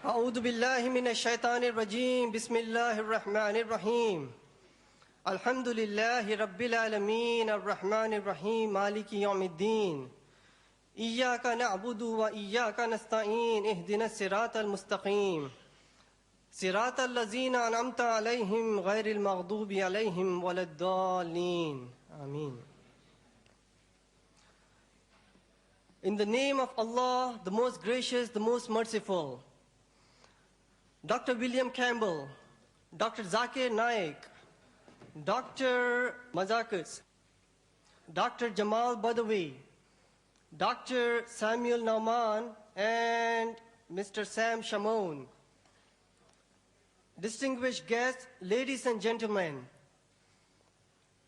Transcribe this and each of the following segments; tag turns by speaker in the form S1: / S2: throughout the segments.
S1: أعوذ بالله من الشيطان الرجيم بسم الله الرحمن الرحيم الحمد لله رب العالمين الرحمن الرحيم مالك يوم الدين إياك نعبد وإياك نستعين اهدنا الصراط المستقيم صراط الذين أنعمت عليهم غير المغضوب عليهم ولا الضالين آمين. In the name of Allah, the most gracious, the most merciful, Dr. William Campbell, Dr. Zakir Naik, Dr. Mazakas, Dr. Jamal Badawi, Dr. Samuel Nauman, and Mr. Sam Shamoun. Distinguished guests, ladies and gentlemen,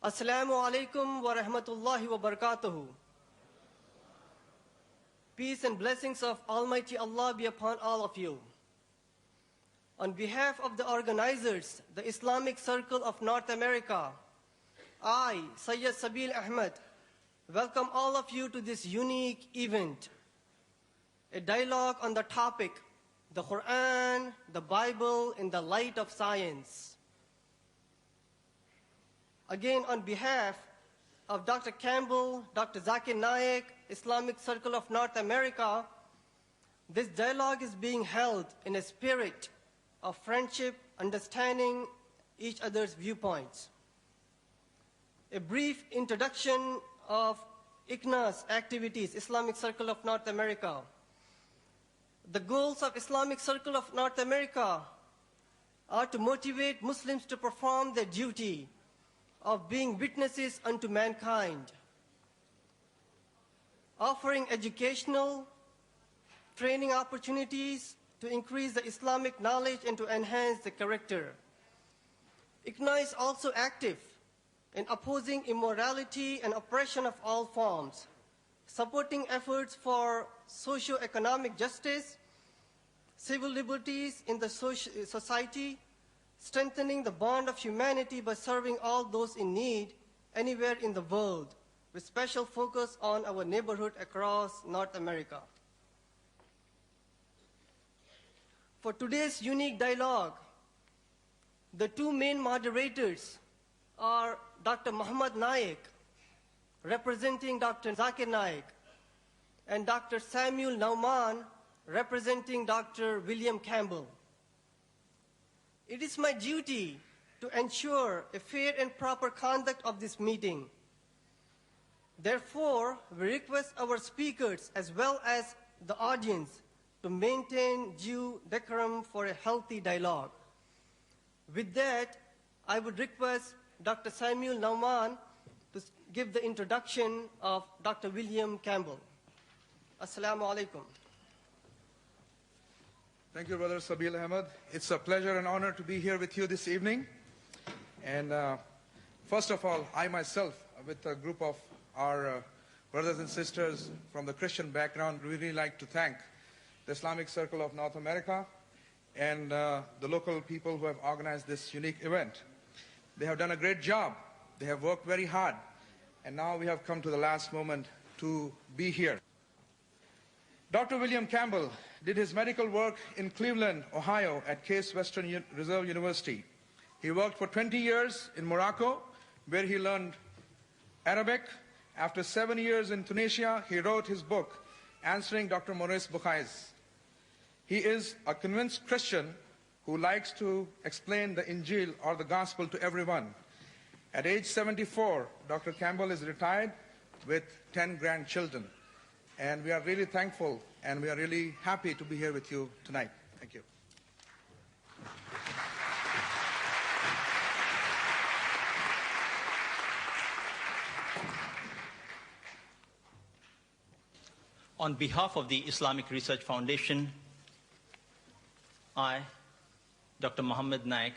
S1: Assalamu alaikum wa rahmatullahi wa barakatuhu. Peace and blessings of Almighty Allah be upon all of you. On behalf of the organizers, the Islamic Circle of North America, I, Sayyid Sabil Ahmed, welcome all of you to this unique event, a dialogue on the topic, the Quran, the Bible in the light of science. Again, on behalf of Dr. Campbell, Dr. Zakir Naik, Islamic Circle of North America, this dialogue is being held in a spirit of friendship, understanding each other's viewpoints. A brief introduction of ICNA's activities, Islamic Circle of North America. The goals of Islamic Circle of North America are to motivate Muslims to perform their duty of being witnesses unto mankind, offering educational, training opportunities to increase the Islamic knowledge and to enhance the character. ICNA is also active in opposing immorality and oppression of all forms, supporting efforts for socio-economic justice, civil liberties in the society, strengthening the bond of humanity by serving all those in need anywhere in the world, with special focus on our neighborhood across North America. For today's unique dialogue, the two main moderators are Dr. Muhammad Naik, representing Dr. Zakir Naik, and Dr. Samuel Nauman, representing Dr. William Campbell. It is my duty to ensure a fair and proper conduct of this meeting. Therefore, we request our speakers as well as the audience to maintain due decorum for a healthy dialogue. With that, I would request Dr. Samuel Nauman to give the introduction of Dr. William Campbell. Assalamu alaikum.
S2: Thank you, Brother Sabil Ahmed. It's a pleasure and honor to be here with you this evening. And first of all, I myself, with a group of our brothers and sisters from the Christian background, really like to thank the Islamic Circle of North America and the local people who have organized this unique event. They have done a great job. They have worked very hard. And now we have come to the last moment to be here. Dr. William Campbell did his medical work in Cleveland, Ohio at Case Western Reserve University. He worked for 20 years in Morocco, where he learned Arabic. After 7 years in Tunisia, he wrote his book, Answering Dr. Maurice Bukhai's. He is a convinced Christian who likes to explain the Injil or the Gospel to everyone. At age 74, Dr. Campbell is retired with 10 grandchildren. And we are really thankful and we are really happy to be here with you tonight. Thank you.
S3: On behalf of the Islamic Research Foundation, I, Dr. Muhammad Naik,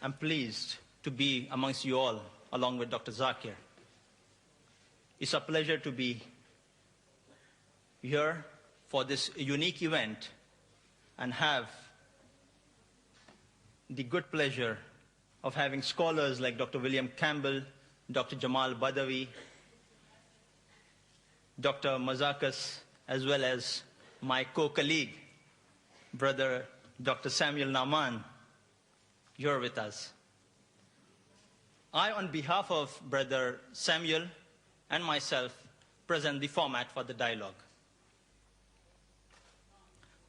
S3: am pleased to be amongst you all, along with Dr. Zakir. It's a pleasure to be here for this unique event and have the good pleasure of having scholars like Dr. William Campbell, Dr. Jamal Badawi, Dr. Mazakas, as well as my co-colleague, Brother Dr. Samuel Naman, you're with us. I, on behalf of Brother Samuel and myself, present the format for the dialogue.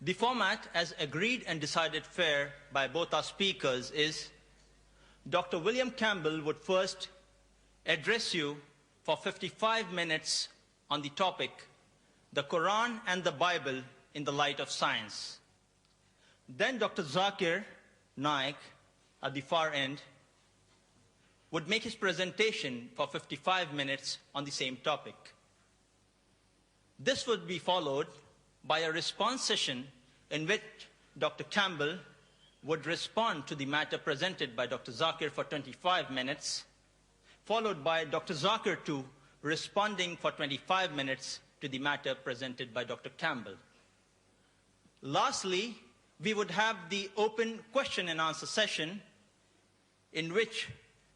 S3: The format, as agreed and decided fair by both our speakers, is Dr. William Campbell would first address you for 55 minutes on the topic, the Quran and the Bible in the light of science. Then Dr. Zakir Naik, at the far end, would make his presentation for 55 minutes on the same topic. This would be followed by a response session in which Dr. Campbell would respond to the matter presented by Dr. Zakir for 25 minutes, followed by Dr. Zakir too responding for 25 minutes to the matter presented by Dr. Campbell. Lastly, we would have the open question and answer session in which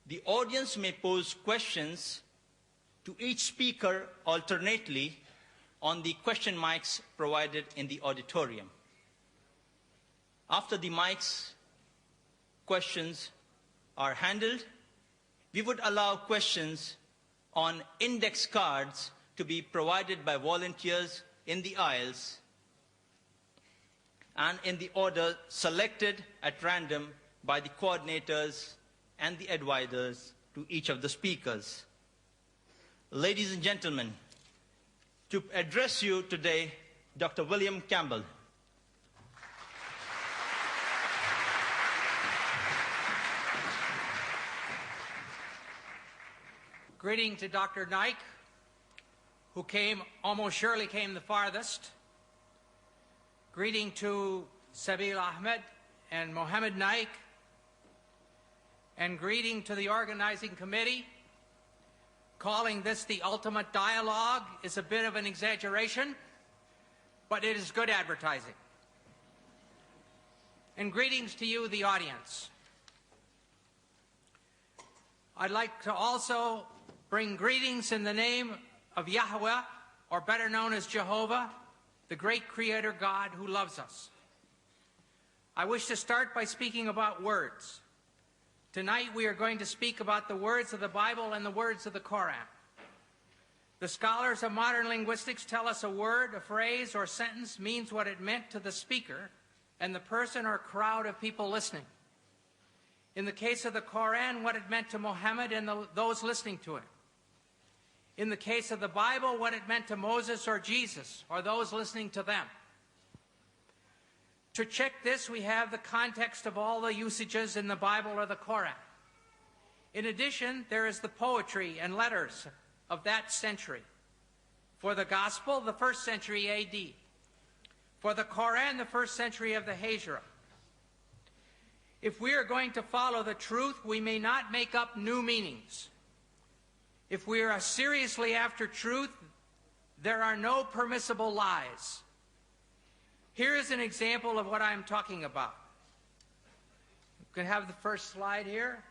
S3: the audience may pose questions to each speaker alternately on the question mics provided in the auditorium. After the mics, questions are handled, we would allow questions on index cards to be provided by volunteers in the aisles and in the order selected at random by the coordinators and the advisors to each of the speakers. Ladies and gentlemen, to address you today, Dr. William Campbell.
S4: Greeting to Dr. Naik, who almost surely came the farthest. Greeting to Sabil Ahmed and Muhammad Naik. And greeting to the organizing committee. Calling this the ultimate dialogue is a bit of an exaggeration, but it is good advertising. And greetings to you, the audience. I'd like to also bring greetings in the name of Yahweh, or better known as Jehovah, the great Creator God who loves us. I wish to start by speaking about words. Tonight we are going to speak about the words of the Bible and the words of the Quran. The scholars of modern linguistics tell us a word, a phrase, or sentence means what it meant to the speaker and the person or crowd of people listening. In the case of the Quran, what it meant to Muhammad and those listening to it. In the case of the Bible, what it meant to Moses or Jesus or those listening to them. To check this, we have the context of all the usages in the Bible or the Qura. In addition, there is the poetry and letters of that century. For the Gospel, the 1st century AD. For the Quran, the 1st century of the Hijra. If we are going to follow the truth, we may not make up new meanings. If we are seriously after truth, there are no permissible lies. Here is an example of what I'm talking about. You can have the first slide here.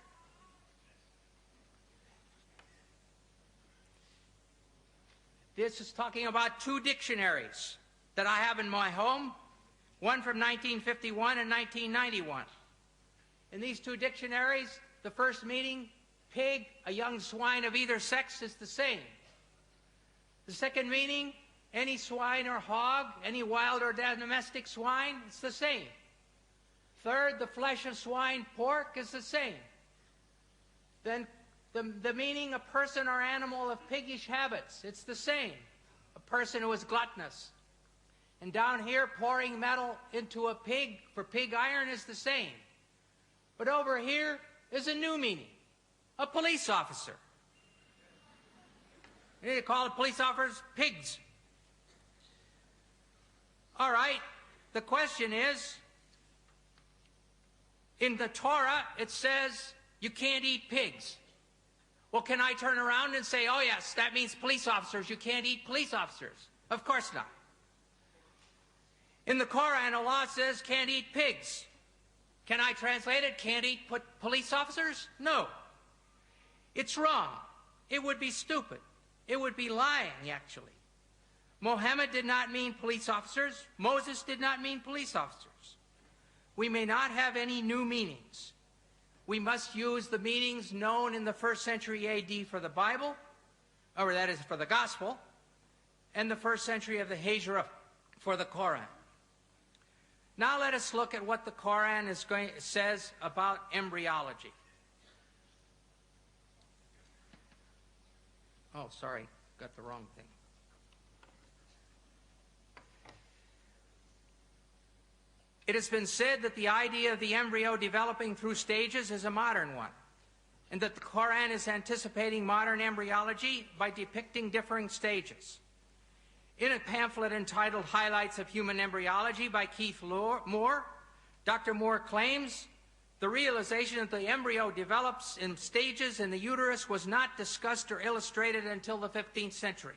S4: This is talking about 2 dictionaries that I have in my home, one from 1951 and 1991. In these 2 dictionaries, the first meaning, pig, a young swine of either sex, is the same. The second meaning, any swine or hog, any wild or domestic swine, it's the same. Third, the flesh of swine, pork, is the same. Then the meaning, a person or animal of piggish habits, it's the same. A person who is gluttonous. And down here, pouring metal into a pig for pig iron is the same. But over here is a new meaning, a police officer. You need to call the police officers pigs. All right, the question is, in the Torah, it says you can't eat pigs. Well, can I turn around and say, oh yes, that means police officers, you can't eat police officers? Of course not. In the Quran, Allah says can't eat pigs. Can I translate it, can't eat police officers? No. It's wrong. It would be stupid. It would be lying, actually. Muhammad did not mean police officers. Moses did not mean police officers. We may not have any new meanings. We must use the meanings known in the 1st century AD for the Bible, or that is for the Gospel, and the 1st century of the Hijra for the Quran. Now let us look at what the Quran says about embryology. Oh, sorry, got the wrong thing. It has been said that the idea of the embryo developing through stages is a modern one, and that the Quran is anticipating modern embryology by depicting differing stages. In a pamphlet entitled Highlights of Human Embryology by Keith Moore, Dr. Moore claims the realization that the embryo develops in stages in the uterus was not discussed or illustrated until the 15th century.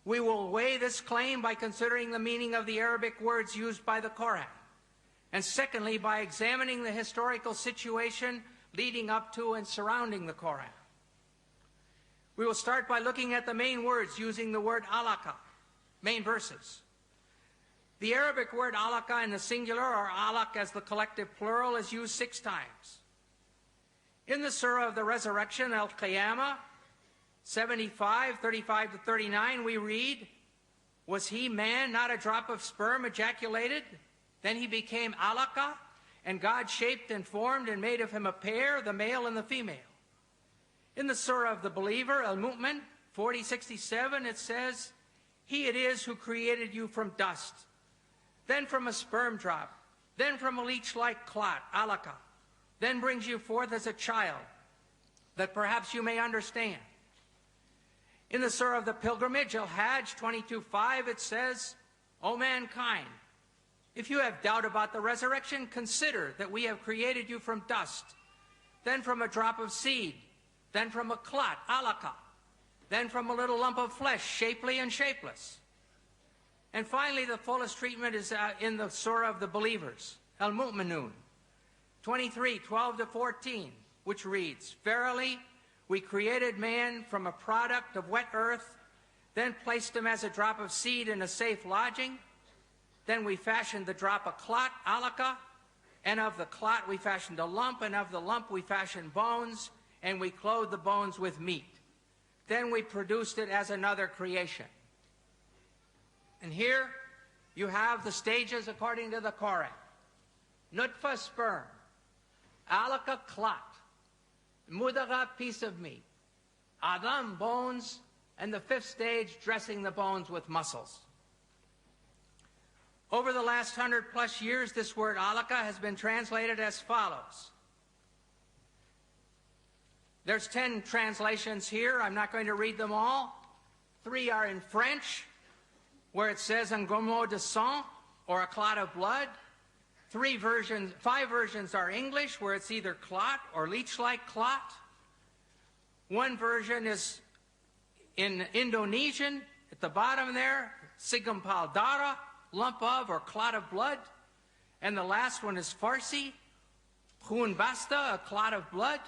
S4: We will weigh this claim by considering the meaning of the Arabic words used by the Quran, and secondly, by examining the historical situation leading up to and surrounding the Quran. We will start by looking at the main words using the word alaka, main verses. The Arabic word alaka in the singular, or alaq as the collective plural, is used 6 times. In the Surah of the Resurrection, Al-Qiyamah, 75, 35 to 39, we read, "Was he man, not a drop of sperm ejaculated? Then he became alaka, and God shaped and formed and made of him a pair, the male and the female." In the Surah of the Believer, Al-Mu'min, 40:67, it says, "He it is who created you from dust, then from a sperm drop, then from a leech-like clot, alaka, then brings you forth as a child, that perhaps you may understand." In the Surah of the Pilgrimage, Al-Hajj 22:5, it says, "O mankind, if you have doubt about the resurrection, consider that we have created you from dust, then from a drop of seed, then from a clot, alaka, then from a little lump of flesh, shapely and shapeless." And finally, the fullest treatment is in the Surah of the Believers, Al-Mu'minun, 23:12 to 14, which reads, "Verily, we created man from a product of wet earth, then placed him as a drop of seed in a safe lodging. Then we fashioned the drop a clot, alaka, and of the clot we fashioned a lump, and of the lump we fashioned bones, and we clothed the bones with meat. Then we produced it as another creation." And here you have the stages according to the Quran. Nutfa, sperm; alaka, clot; mudagha, piece of meat; adam, bones; and the 5th stage, dressing the bones with muscles. Over the last 100+ years, this word alaka has been translated as follows. There's 10 translations here. I'm not going to read them all. 3 are in French, where it says un gomo de sang, or a clot of blood. 5 versions are English, where it's either clot or leech-like clot. 1 version is in Indonesian, at the bottom there, Sigampal Dara, lump of or clot of blood. And the last one is Farsi, Khun Basta, a clot of blood.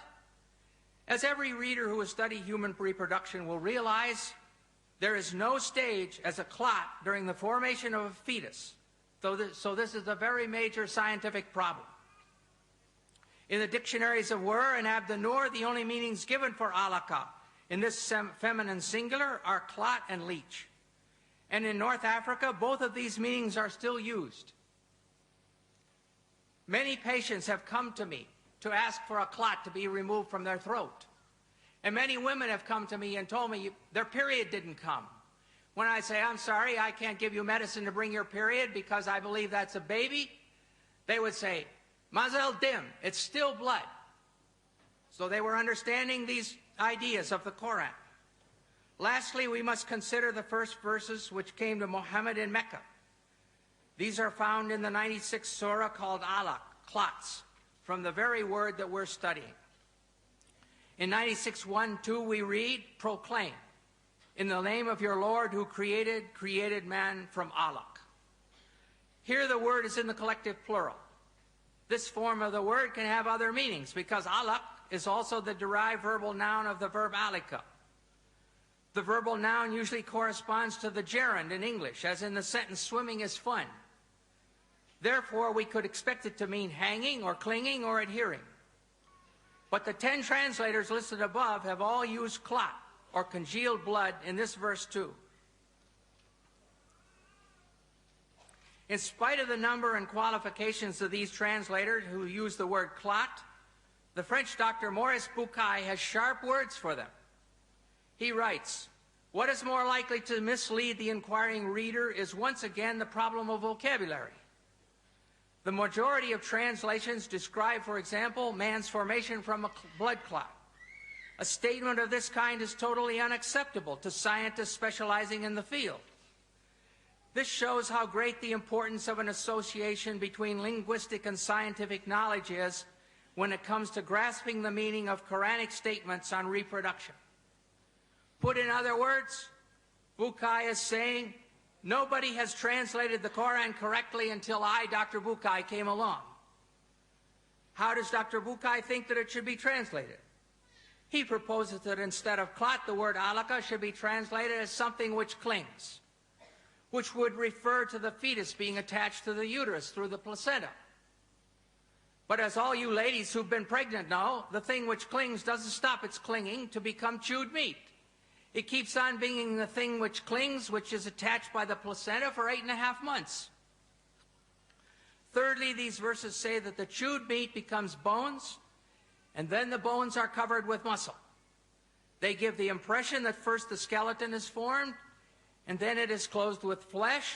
S4: As every reader who has studied human reproduction will realize, there is no stage as a clot during the formation of a fetus. So this is a very major scientific problem. In the dictionaries of Wer and Abdanur, the only meanings given for alaka in this feminine singular are clot and leech. And in North Africa, both of these meanings are still used. Many patients have come to me to ask for a clot to be removed from their throat. And many women have come to me and told me their period didn't come. When I say, "I'm sorry, I can't give you medicine to bring your period because I believe that's a baby," they would say, "Mazel dim, it's still blood." So they were understanding these ideas of the Quran. Lastly, we must consider the first verses which came to Muhammad in Mecca. These are found in the 96th surah called alaq, clots, from the very word that we're studying. In 96:1-2 we read, "Proclaim, in the name of your Lord who created man from alaq." Here the word is in the collective plural. This form of the word can have other meanings because alaq is also the derived verbal noun of the verb alika. The verbal noun usually corresponds to the gerund in English, as in the sentence, swimming is fun. Therefore, we could expect it to mean hanging or clinging or adhering. But the 10 translators listed above have all used clot, or congealed blood, in this verse too. In spite of the number and qualifications of these translators who use the word clot, the French Dr. Maurice Bucaille has sharp words for them. He writes, "What is more likely to mislead the inquiring reader is once again the problem of vocabulary. The majority of translations describe, for example, man's formation from a blood clot. A statement of this kind is totally unacceptable to scientists specializing in the field. This shows how great the importance of an association between linguistic and scientific knowledge is when it comes to grasping the meaning of Quranic statements on reproduction." Put in other words, Bucaille is saying, nobody has translated the Quran correctly until I, Dr. Bucaille, came along. How does Dr. Bucaille think that it should be translated? He proposes that instead of clot, the word alaka should be translated as something which clings, which would refer to the fetus being attached to the uterus through the placenta. But as all you ladies who've been pregnant know, the thing which clings doesn't stop its clinging to become chewed meat. It keeps on being the thing which clings, which is attached by the placenta for 8.5 months. Thirdly, these verses say that the chewed meat becomes bones, and then the bones are covered with muscle. They give the impression that first the skeleton is formed, and then it is clothed with flesh,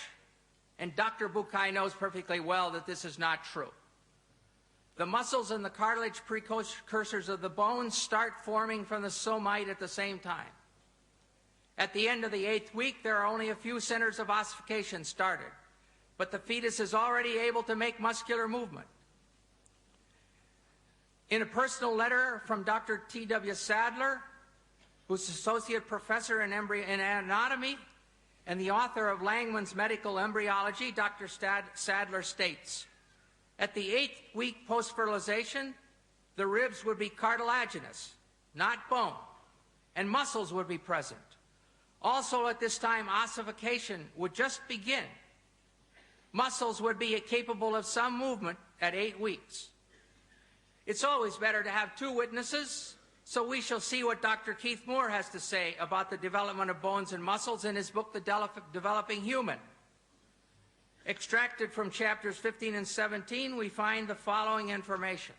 S4: and Dr. Bucaille knows perfectly well that this is not true. The muscles and the cartilage precursors of the bones start forming from the somite at the same time. At the end of the 8th week, there are only a few centers of ossification started, but the fetus is already able to make muscular movement. In a personal letter from Dr. T.W. Sadler, who's associate professor in anatomy and the author of Langman's Medical Embryology, Dr. Sadler states, at the 8th week post-fertilization, the ribs would be cartilaginous, not bone, and muscles would be present. Also at this time, ossification would just begin. Muscles would be capable of some movement at 8 weeks. It's always better to have 2 witnesses, so we shall see what Dr. Keith Moore has to say about the development of bones and muscles in his book, The Developing Human. Extracted from chapters 15 and 17, we find the following information.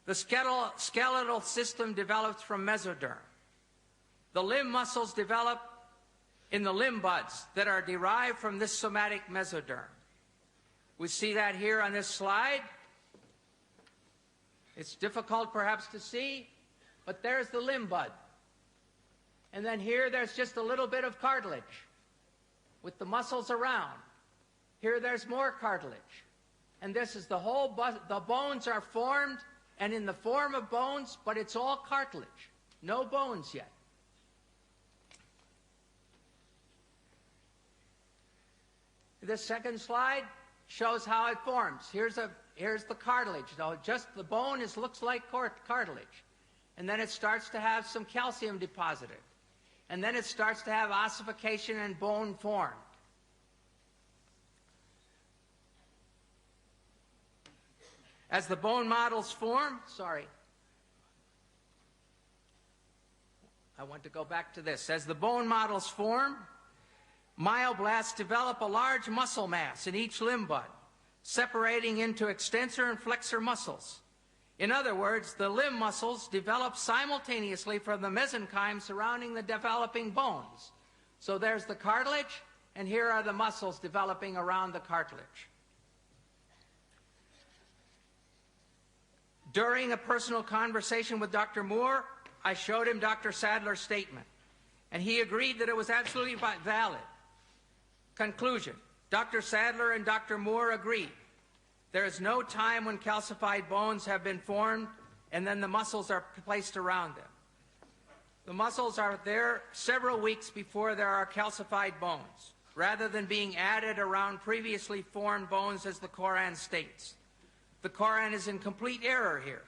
S4: The skeletal system develops from mesoderm. The limb muscles develop in the limb buds that are derived from this somatic mesoderm. We see that here on this slide. It's difficult perhaps to see, but there's the limb bud. And then here there's just a little bit of cartilage with the muscles around. Here there's more cartilage. And this is the whole, the bones are formed and in the form of bones, but it's all cartilage. No bones yet. This second slide shows how it forms. Here's the cartilage. Now, just the bone looks like cartilage. And then it starts to have some calcium deposited. And then it starts to have ossification and bone formed. As the bone models form, I want to go back to this. As the bone models form, myoblasts develop a large muscle mass in each limb bud, separating into extensor and flexor muscles. In other words, the limb muscles develop simultaneously from the mesenchyme surrounding the developing bones. So there's the cartilage, and here are the muscles developing around the cartilage. During a personal conversation with Dr. Moore, I showed him Dr. Sadler's statement, and he agreed that it was absolutely valid. Conclusion. Dr. Sadler and Dr. Moore agreed. There is no time when calcified bones have been formed and then the muscles are placed around them. The muscles are there several weeks before there are calcified bones, rather than being added around previously formed bones as the Quran states. The Quran is in complete error here.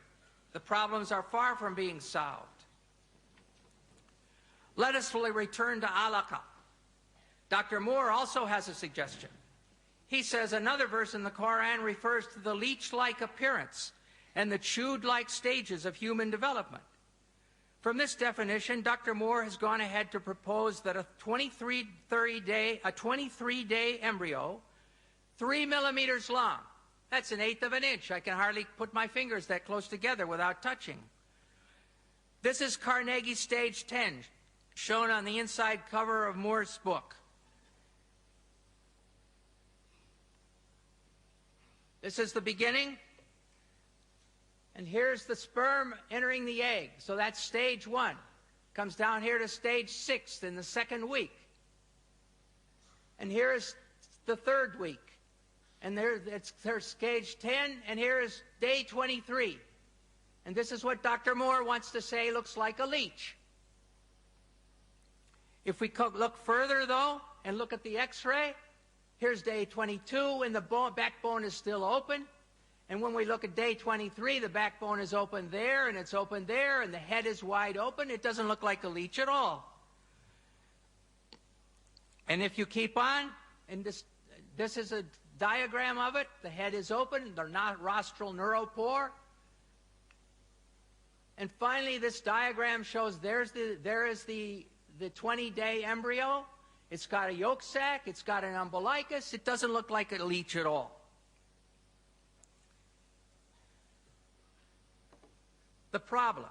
S4: The problems are far from being solved. Let us return to alaka. Dr. Moore also has a suggestion. He says another verse in the Quran refers to the leech-like appearance and the chewed-like stages of human development. From this definition, Dr. Moore has gone ahead to propose that a 23-day embryo, 3 millimeters long, that's 1/8 of an inch. I can hardly put my fingers that close together without touching. This is Carnegie stage 10, shown on the inside cover of Moore's book. This is the beginning, and here's the sperm entering the egg. So that's stage 1. Comes down here to stage 6 in the 2nd week. And here's the 3rd week. And there's stage 10, and here is day 23. And this is what Dr. Moore wants to say looks like a leech. If we look further, though, and look at the X-ray, here's day 22, and the backbone is still open. And when we look at day 23, the backbone is open there, and it's open there, and the head is wide open. It doesn't look like a leech at all. And if you keep on, and this is a diagram of it. The head is open, the rostral neuropore. And finally, this diagram shows there is the 20-day embryo. It's got a yolk sac. It's got an umbilicus. It doesn't look like a leech at all. The problem,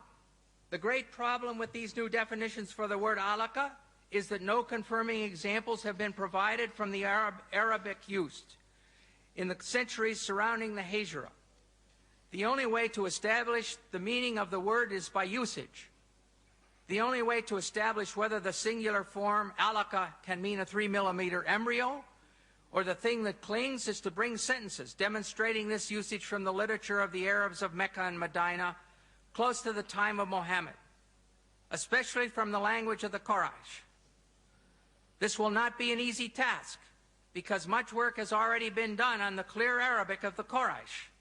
S4: the great problem with these new definitions for the word alaka is that no confirming examples have been provided from the Arabic used in the centuries surrounding the Hijra. The only way to establish the meaning of the word is by usage. The only way to establish whether the singular form alaka can mean a 3-millimeter embryo or the thing that clings is to bring sentences demonstrating this usage from the literature of the Arabs of Mecca and Medina close to the time of Muhammad, especially from the language of the Quraysh. This will not be an easy task because much work has already been done on the clear Arabic of the Quraysh.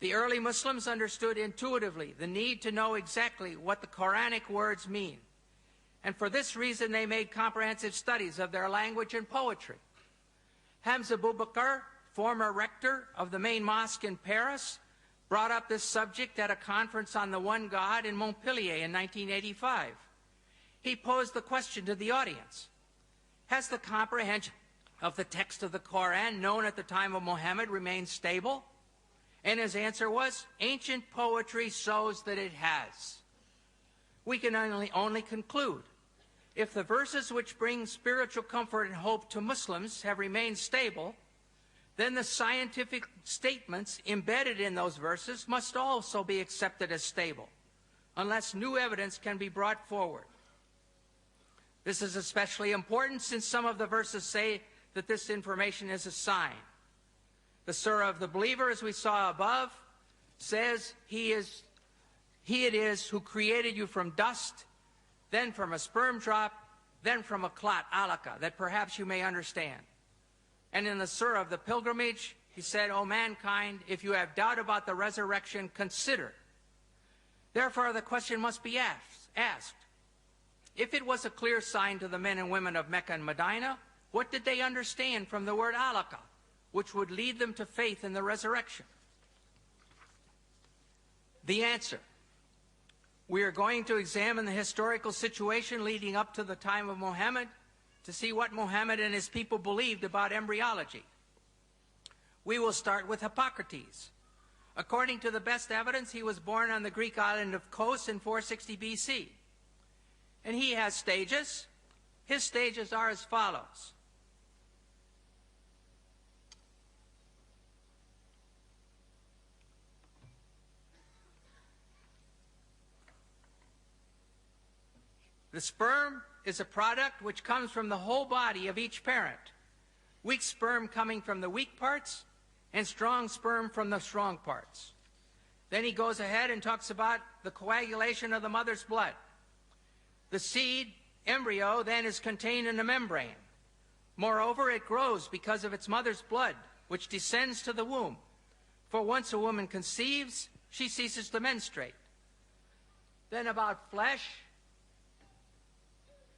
S4: The early Muslims understood intuitively the need to know exactly what the Quranic words mean, and for this reason they made comprehensive studies of their language and poetry. Hamza Boubacar, former rector of the main mosque in Paris, brought up this subject at a conference on the one God in Montpellier in 1985. He posed the question to the audience: has the comprehension of the text of the Quran known at the time of Muhammad remained stable? And his answer was, ancient poetry shows that it has. We can only conclude, if the verses which bring spiritual comfort and hope to Muslims have remained stable, then the scientific statements embedded in those verses must also be accepted as stable, unless new evidence can be brought forward. This is especially important since some of the verses say that this information is a sign. The Surah of the believer, as we saw above, says, He it is who created you from dust, then from a sperm drop, then from a clot, alaka, that perhaps you may understand. And in the Surah of the pilgrimage, he said, O mankind, if you have doubt about the resurrection, consider. Therefore, the question must be asked. If it was a clear sign to the men and women of Mecca and Medina, what did they understand from the word alaka, which would lead them to faith in the resurrection? The answer. We are going to examine the historical situation leading up to the time of Muhammad to see what Muhammad and his people believed about embryology. We will start with Hippocrates. According to the best evidence, he was born on the Greek island of Kos in 460 BC. And he has stages. His stages are as follows. The sperm is a product which comes from the whole body of each parent. Weak sperm coming from the weak parts, and strong sperm from the strong parts. Then he goes ahead and talks about the coagulation of the mother's blood. The seed, embryo, then is contained in a membrane. Moreover, it grows because of its mother's blood, which descends to the womb. For once a woman conceives, she ceases to menstruate. Then about flesh.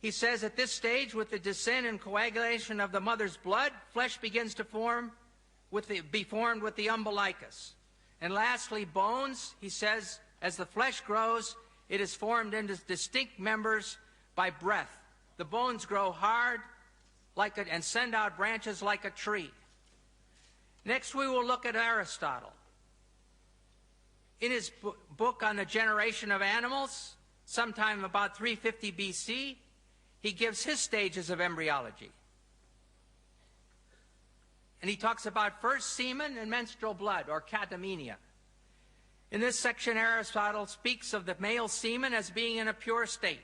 S4: he says at this stage, with the descent and coagulation of the mother's blood, flesh begins to be formed with the umbilicus. And lastly, bones, he says, as the flesh grows, it is formed into distinct members by breath. The bones grow hard and send out branches like a tree. Next, we will look at Aristotle. In his book on the generation of animals, sometime about 350 BC, he gives his stages of embryology. And he talks about first semen and menstrual blood, or catamenia. In this section, Aristotle speaks of the male semen as being in a pure state.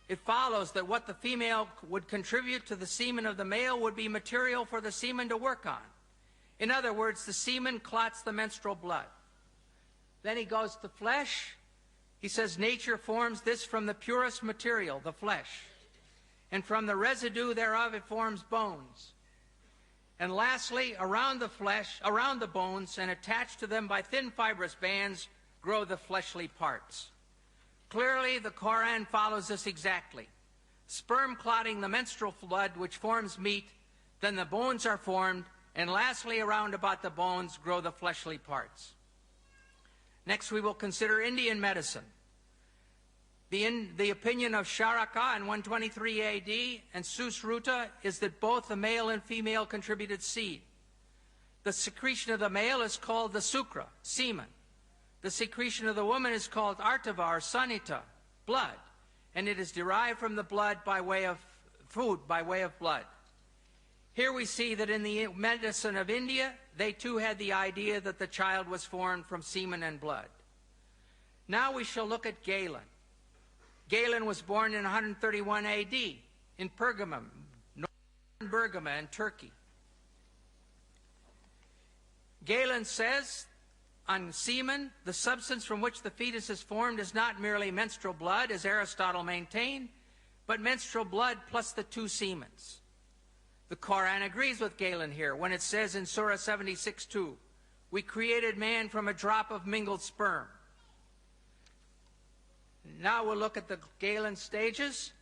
S4: It follows that what the female would contribute to the semen of the male would be material for the semen to work on. In other words, the semen clots the menstrual blood. Then he goes to flesh. He says nature forms this from the purest material, the flesh. And from the residue thereof it forms bones. And lastly, around the flesh, around the bones, and attached to them by thin fibrous bands, grow the fleshly parts. Clearly, the Quran follows this exactly. Sperm clotting the menstrual blood, which forms meat, then the bones are formed, and lastly, around about the bones grow the fleshly parts. Next, we will consider Indian medicine. The opinion of Charaka in 123 AD and Susruta is that both the male and female contributed seed. The secretion of the male is called the sukra, semen. The secretion of the woman is called artava or sanita, blood, and it is derived from the blood by way of food, by way of blood. Here we see that in the medicine of India, they too had the idea that the child was formed from semen and blood. Now we shall look at Galen. Galen was born in 131 AD in Pergamum, northern Bergama in Turkey. Galen says on semen, the substance from which the fetus is formed is not merely menstrual blood, as Aristotle maintained, but menstrual blood plus the two semens. The Quran agrees with Galen here when it says in Surah 76:2, "We created man from a drop of mingled sperm." Now we'll look at the Galen stages.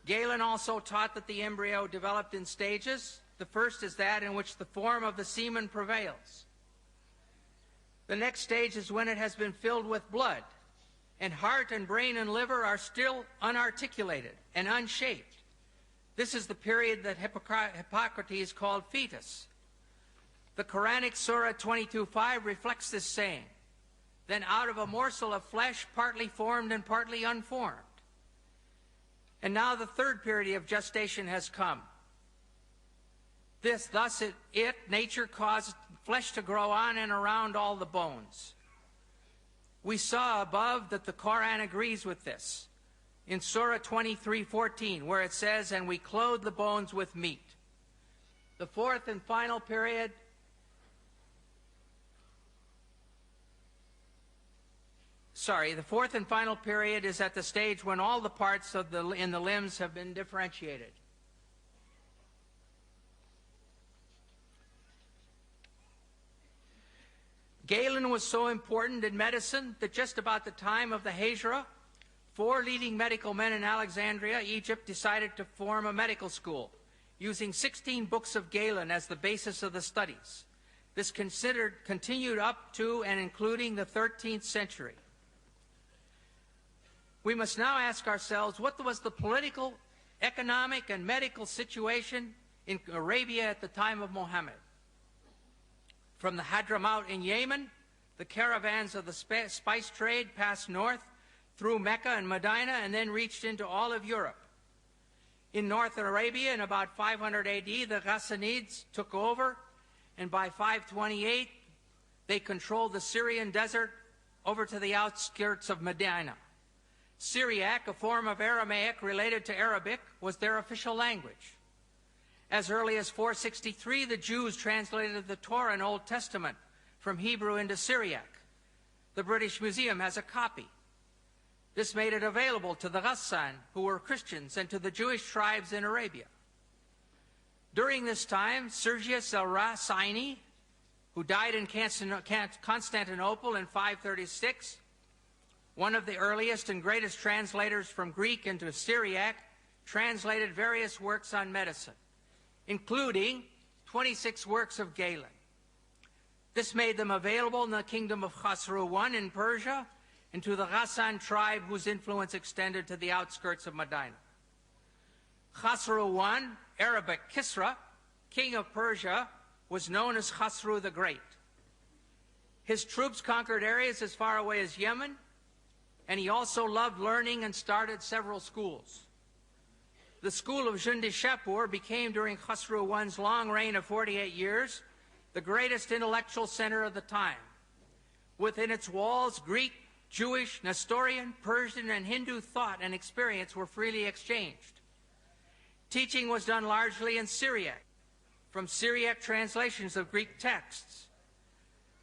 S4: Galen also taught that the embryo developed in stages. The first is that in which the form of the semen prevails. The next stage is when it has been filled with blood, and heart and brain and liver are still unarticulated and unshaped. This is the period that Hippocrates called fetus. The Quranic Surah 22:5 reflects this saying. Then out of a morsel of flesh, partly formed and partly unformed. And now the third period of gestation has come. Nature caused flesh to grow on and around all the bones. We saw above that the Quran agrees with this in Surah 23:14, where it says, "And we clothe the bones with meat." The fourth and final period is at the stage when all the parts in the limbs have been differentiated. Galen was so important in medicine that just about the time of the Hijra, 4 leading medical men in Alexandria, Egypt, decided to form a medical school, using 16 books of Galen as the basis of the studies. This continued up to and including the 13th century. We must now ask ourselves, what was the political, economic, and medical situation in Arabia at the time of Muhammad? From the Hadramaut in Yemen, the caravans of the spice trade passed north through Mecca and Medina and then reached into all of Europe. In North Arabia, in about 500 AD, the Ghassanids took over, and by 528, they controlled the Syrian desert over to the outskirts of Medina. Syriac, a form of Aramaic related to Arabic, was their official language. As early as 463, the Jews translated the Torah and Old Testament from Hebrew into Syriac. The British Museum has a copy. This made it available to the Ghassan, who were Christians, and to the Jewish tribes in Arabia. During this time, Sergius al-Rasaini, who died in Constantinople in 536, one of the earliest and greatest translators from Greek into Syriac, translated various works on medicine, including 26 works of Galen. This made them available in the kingdom of Khosrow I in Persia and to the Ghassan tribe whose influence extended to the outskirts of Medina. Khosrow I, Arabic Kisra, king of Persia, was known as Khosrow the Great. His troops conquered areas as far away as Yemen, and he also loved learning and started several schools. The school of Jundi Shapur became, during Khosrow I's long reign of 48 years, the greatest intellectual center of the time. Within its walls, Greek, Jewish, Nestorian, Persian, and Hindu thought and experience were freely exchanged. Teaching was done largely in Syriac, from Syriac translations of Greek texts.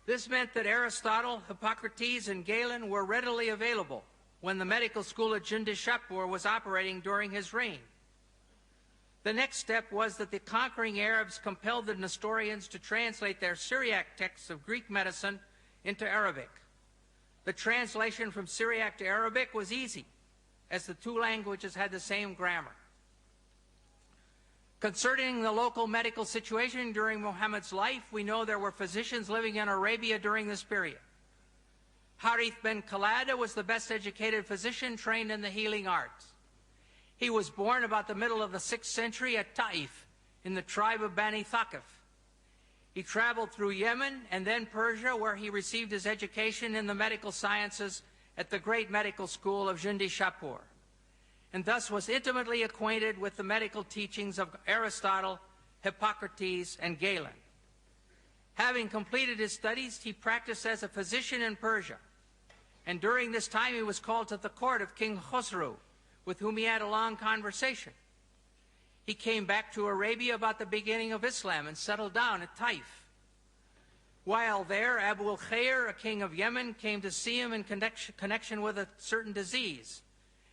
S4: This meant that Aristotle, Hippocrates, and Galen were readily available when the medical school at Jundi Shapur was operating during his reign. The next step was that the conquering Arabs compelled the Nestorians to translate their Syriac texts of Greek medicine into Arabic. The translation from Syriac to Arabic was easy, as the two languages had the same grammar. Concerning the local medical situation during Muhammad's life, we know there were physicians living in Arabia during this period. Harith ben Khalada was the best educated physician trained in the healing arts. He was born about the middle of the 6th century at Taif in the tribe of Bani Thaqif. He traveled through Yemen and then Persia, where he received his education in the medical sciences at the great medical school of Jundi Shapur, and thus was intimately acquainted with the medical teachings of Aristotle, Hippocrates, and Galen. Having completed his studies, he practiced as a physician in Persia, and during this time he was called to the court of King Khosrow, with whom he had a long conversation. He came back to Arabia about the beginning of Islam and settled down at Taif. While there, Abu al-Khair, a king of Yemen, came to see him in connection with a certain disease,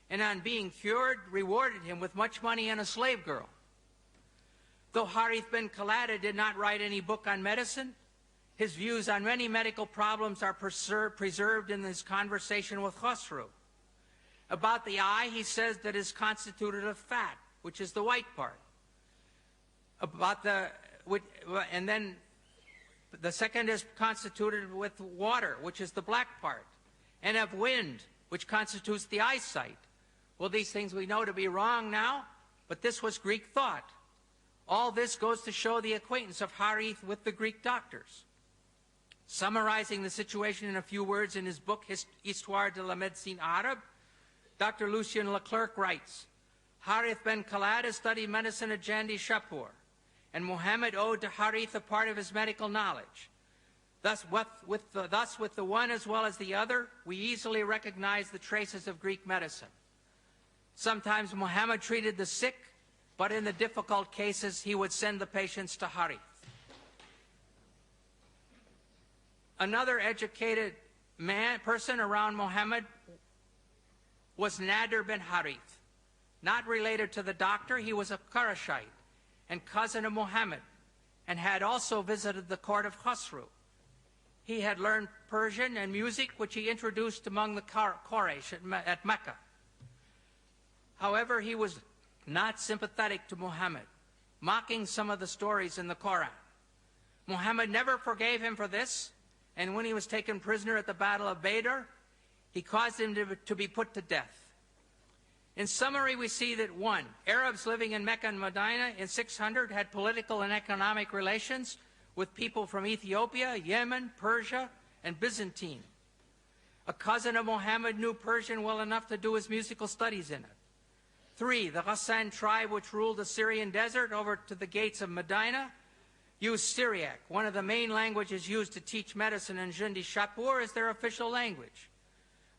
S4: and on being cured, rewarded him with much money and a slave girl. Though Harith ben Khalada did not write any book on medicine, his views on many medical problems are preserved in his conversation with Khosrow. About the eye, he says that it is constituted of fat, which is the white part. And then the second is constituted with water, which is the black part, and of wind, which constitutes the eyesight. Well, these things we know to be wrong now, but this was Greek thought. All this goes to show the acquaintance of Harith with the Greek doctors. Summarizing the situation in a few words in his book, Histoire de la Médecine Arabe, Dr. Lucien Leclerc writes, Harith ben Khalada studied medicine at Jundi Shapur, and Muhammad owed to Harith a part of his medical knowledge. Thus, with the one as well as the other, we easily recognize the traces of Greek medicine. Sometimes Muhammad treated the sick, but in the difficult cases, he would send the patients to Harith. Another educated person around Muhammad was Nadir bin Harith. Not related to the doctor, he was a Qurayshite and cousin of Muhammad, and had also visited the court of Khosrow. He had learned Persian and music, which he introduced among the Quraysh at Mecca. However, he was not sympathetic to Muhammad, mocking some of the stories in the Quran. Muhammad never forgave him for this, and when he was taken prisoner at the Battle of Badr, he caused him to be put to death. In summary, we see that 1, Arabs living in Mecca and Medina in 600 had political and economic relations with people from Ethiopia, Yemen, Persia, and Byzantine. A cousin of Muhammad knew Persian well enough to do his musical studies in it. 3, the Ghassan tribe, which ruled the Syrian desert over to the gates of Medina, used Syriac, one of the main languages used to teach medicine in Jundi Shapur, as their official language.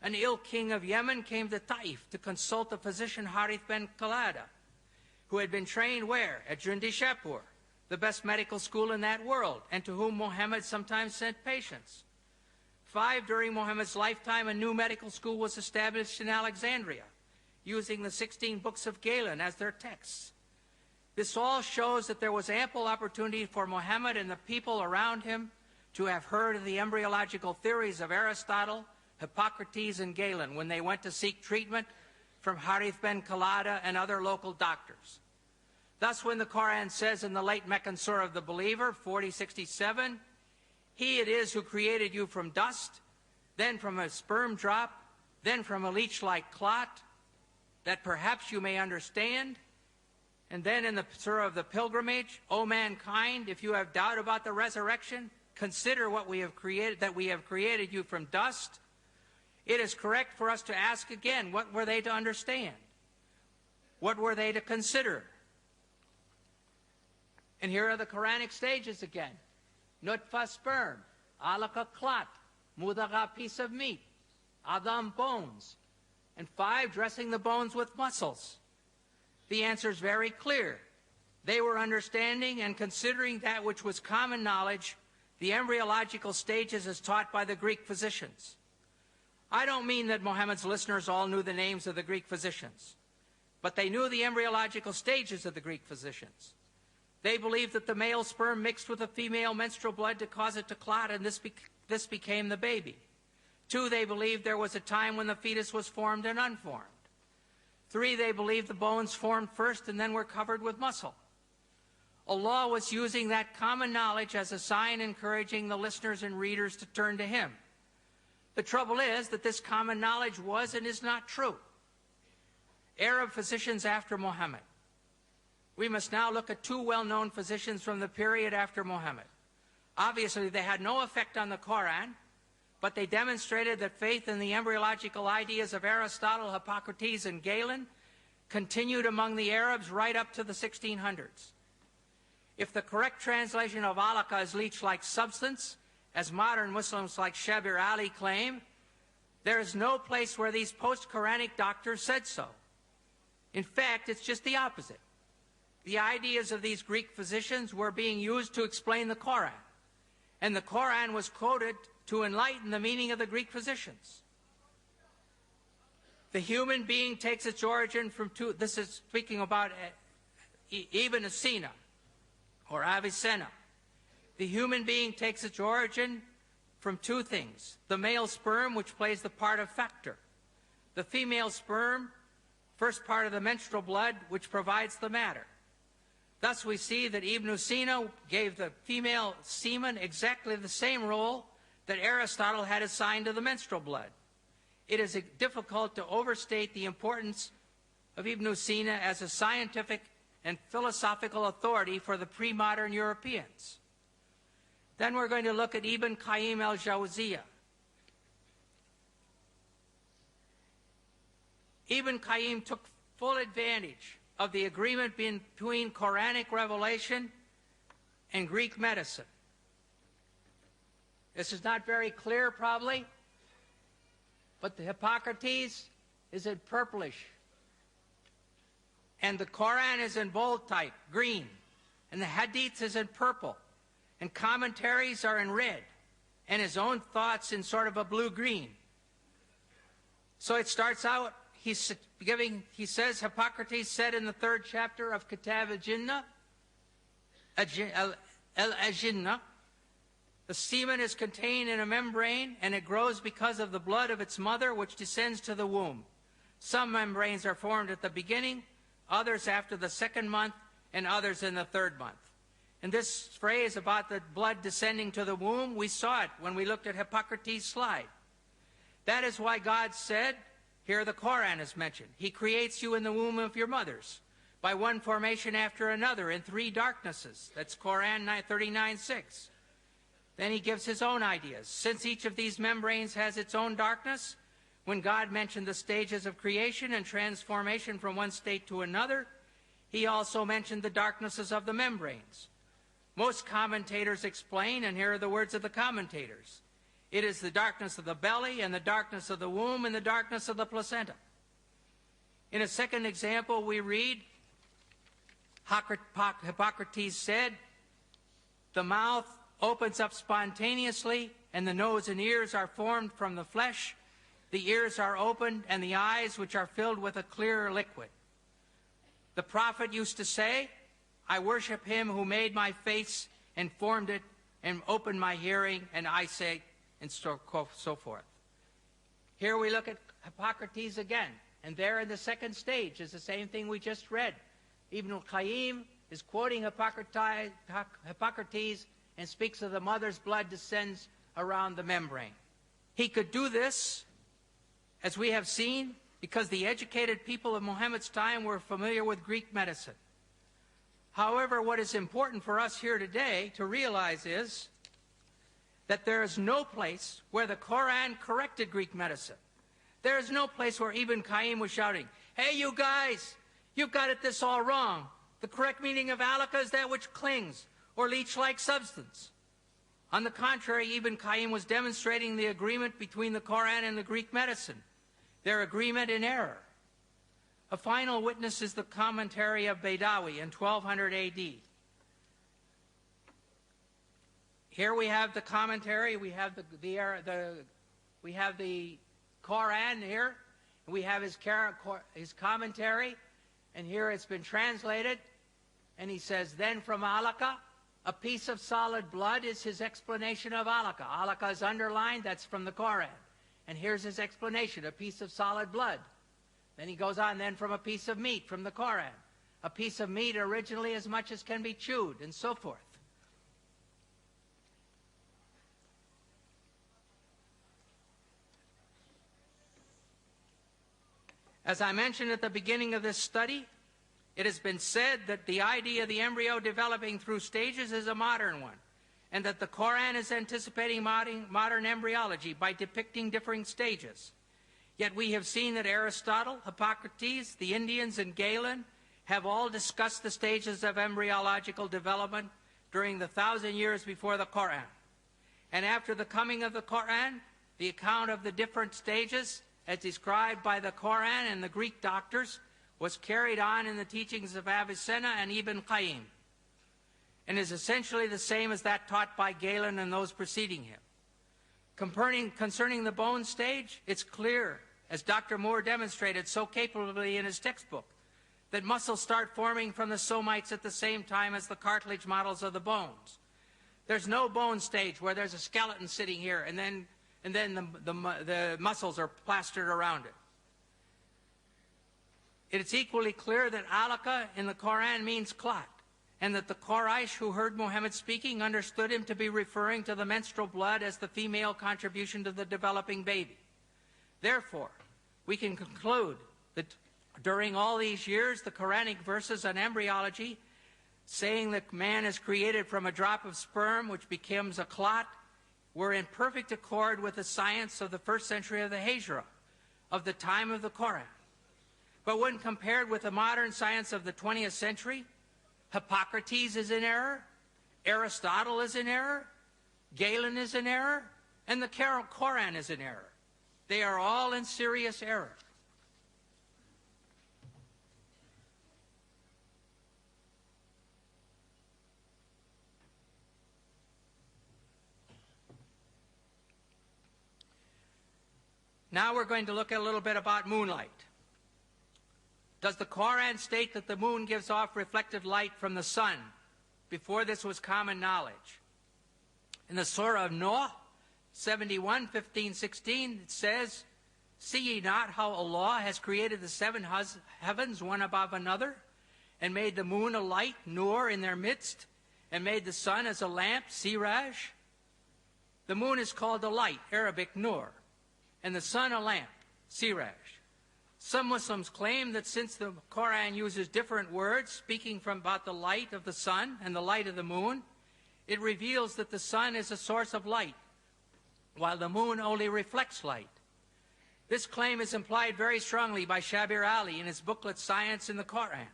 S4: An ill king of Yemen came to Taif to consult the physician Harith ben Khalada, who had been trained where? At Jundi Shapur, the best medical school in that world, and to whom Muhammad sometimes sent patients. 5, during Muhammad's lifetime, a new medical school was established in Alexandria, using the 16 books of Galen as their texts. This all shows that there was ample opportunity for Muhammad and the people around him to have heard of the embryological theories of Aristotle, Hippocrates, and Galen when they went to seek treatment from Harith ben Kalada and other local doctors. Thus, when the Quran says in the late Meccan Surah of the Believer, 40:67, He it is who created you from dust, then from a sperm drop, then from a leech-like clot, that perhaps you may understand. And then in the Surah of the Pilgrimage, O mankind, if you have doubt about the resurrection, consider what we have created, that we have created you from dust. It is correct for us to ask again, what were they to understand? What were they to consider? And here are the Quranic stages again. Nutfa sperm, alaka clot, mudagha piece of meat, adam bones, and 5, dressing the bones with muscles. The answer is very clear. They were understanding and considering that which was common knowledge, the embryological stages as taught by the Greek physicians. I don't mean that Muhammad's listeners all knew the names of the Greek physicians, but they knew the embryological stages of the Greek physicians. They believed that the male sperm mixed with the female menstrual blood to cause it to clot, and this became the baby. 2, they believed there was a time when the fetus was formed and unformed. 3, they believed the bones formed first and then were covered with muscle. Allah was using that common knowledge as a sign encouraging the listeners and readers to turn to Him. The trouble is that this common knowledge was and is not true. Arab physicians after Muhammad. We must now look at 2 well-known physicians from the period after Muhammad. Obviously, they had no effect on the Quran, but they demonstrated that faith in the embryological ideas of Aristotle, Hippocrates, and Galen continued among the Arabs right up to the 1600s. If the correct translation of alaka is leech-like substance, as modern Muslims like Shabir Ali claim, there is no place where these post-Quranic doctors said so. In fact, it's just the opposite. The ideas of these Greek physicians were being used to explain the Quran, and the Quran was quoted to enlighten the meaning of the Greek physicians. The human being takes its origin from 2, this is speaking about Ibn Sina, or Avicenna. The human being takes its origin from 2 things. The male sperm, which plays the part of factor. The female sperm, first part of the menstrual blood, which provides the matter. Thus we see that Ibn Sina gave the female semen exactly the same role that Aristotle had assigned to the menstrual blood. It is difficult to overstate the importance of Ibn Sina as a scientific and philosophical authority for the pre-modern Europeans. Then we're going to look at Ibn Qayyim al-Jawziyah. Ibn Qayyim took full advantage of the agreement between Quranic revelation and Greek medicine. This is not very clear, probably, but the Hippocrates is in purplish, and the Quran is in bold type, green, and the Hadiths is in purple, and commentaries are in red, and his own thoughts in sort of a blue-green. So it starts out, he says, Hippocrates said in the 3rd chapter of Kitab al-Jinnah, al-Ajinnah, the semen is contained in a membrane, and it grows because of the blood of its mother, which descends to the womb. Some membranes are formed at the beginning, others after the 2nd month, and others in the 3rd month. And this phrase about the blood descending to the womb, we saw it when we looked at Hippocrates' slide. That is why God said, here the Quran is mentioned, He creates you in the womb of your mothers, by one formation after another, in 3 darknesses. That's Quran 39:6. Then He gives His own ideas. Since each of these membranes has its own darkness, when God mentioned the stages of creation and transformation from one state to another, He also mentioned the darknesses of the membranes. Most commentators explain, and here are the words of the commentators, it is the darkness of the belly, and the darkness of the womb, and the darkness of the placenta. In a second example, we read, Hippocrates said, the mouth opens up spontaneously, and the nose and ears are formed from the flesh. The ears are opened, and the eyes, which are filled with a clear liquid. The prophet used to say, I worship Him who made my face and formed it and opened my hearing and eyesight, and so forth. Here we look at Hippocrates again. And there in the second stage is the same thing we just read. Ibn al-Qayyim is quoting Hippocrates and speaks of the mother's blood descends around the membrane. He could do this, as we have seen, because the educated people of Muhammad's time were familiar with Greek medicine. However, what is important for us here today to realize is that there is no place where the Quran corrected Greek medicine. There is no place where Ibn Qayyim was shouting, "Hey, you guys, you've got this all wrong. The correct meaning of alaka is that which clings or leech-like substance." On the contrary, Ibn Qayyim was demonstrating the agreement between the Quran and the Greek medicine, their agreement in error. A final witness is the commentary of Baidawi in 1200 AD. Here we have the commentary, we have the Quran here, and we have his commentary, and here it's been translated, and he says, then from alaka, a piece of solid blood is his explanation of alaka. Alaka is underlined, that's from the Quran. And here's his explanation, a piece of solid blood. Then he goes on, then from a piece of meat from the Quran. A piece of meat originally as much as can be chewed, and so forth. As I mentioned at the beginning of this study, it has been said that the idea of the embryo developing through stages is a modern one, and that the Quran is anticipating modern embryology by depicting differing stages. Yet we have seen that Aristotle, Hippocrates, the Indians, and Galen have all discussed the stages of embryological development during the 1,000 years before the Quran. And after the coming of the Quran, the account of the different stages, as described by the Quran and the Greek doctors, was carried on in the teachings of Avicenna and Ibn Qayyim, and is essentially the same as that taught by Galen and those preceding him. Concerning the bone stage, it's clear, as Dr. Moore demonstrated so capably in his textbook, that muscles start forming from the somites at the same time as the cartilage models of the bones. There's no bone stage where there's a skeleton sitting here and then the muscles are plastered around it. It's equally clear that alaka in the Quran means clot, and that the Quraysh who heard Muhammad speaking understood him to be referring to the menstrual blood as the female contribution to the developing baby. Therefore, we can conclude that during all these years, the Quranic verses on embryology, saying that man is created from a drop of sperm which becomes a clot, were in perfect accord with the science of the first century of the Hijra, of the time of the Quran. But when compared with the modern science of the 20th century, Hippocrates is in error, Aristotle is in error, Galen is in error, and the Quran is in error. They are all in serious error. Now we're going to look at a little bit about moonlight. Does the Quran state that the moon gives off reflected light from the sun? Before this was common knowledge. In the Surah of Noah, 71, 15, 16, it says, "See ye not how Allah has created the seven heavens one above another, and made the moon a light, nur, in their midst, and made the sun as a lamp, siraj?" The moon is called a light, Arabic nur, and the sun a lamp, siraj. Some Muslims claim that since the Quran uses different words, speaking about the light of the sun and the light of the moon, it reveals that the sun is a source of light, while the moon only reflects light. This claim is implied very strongly by Shabir Ali in his booklet Science in the Quran,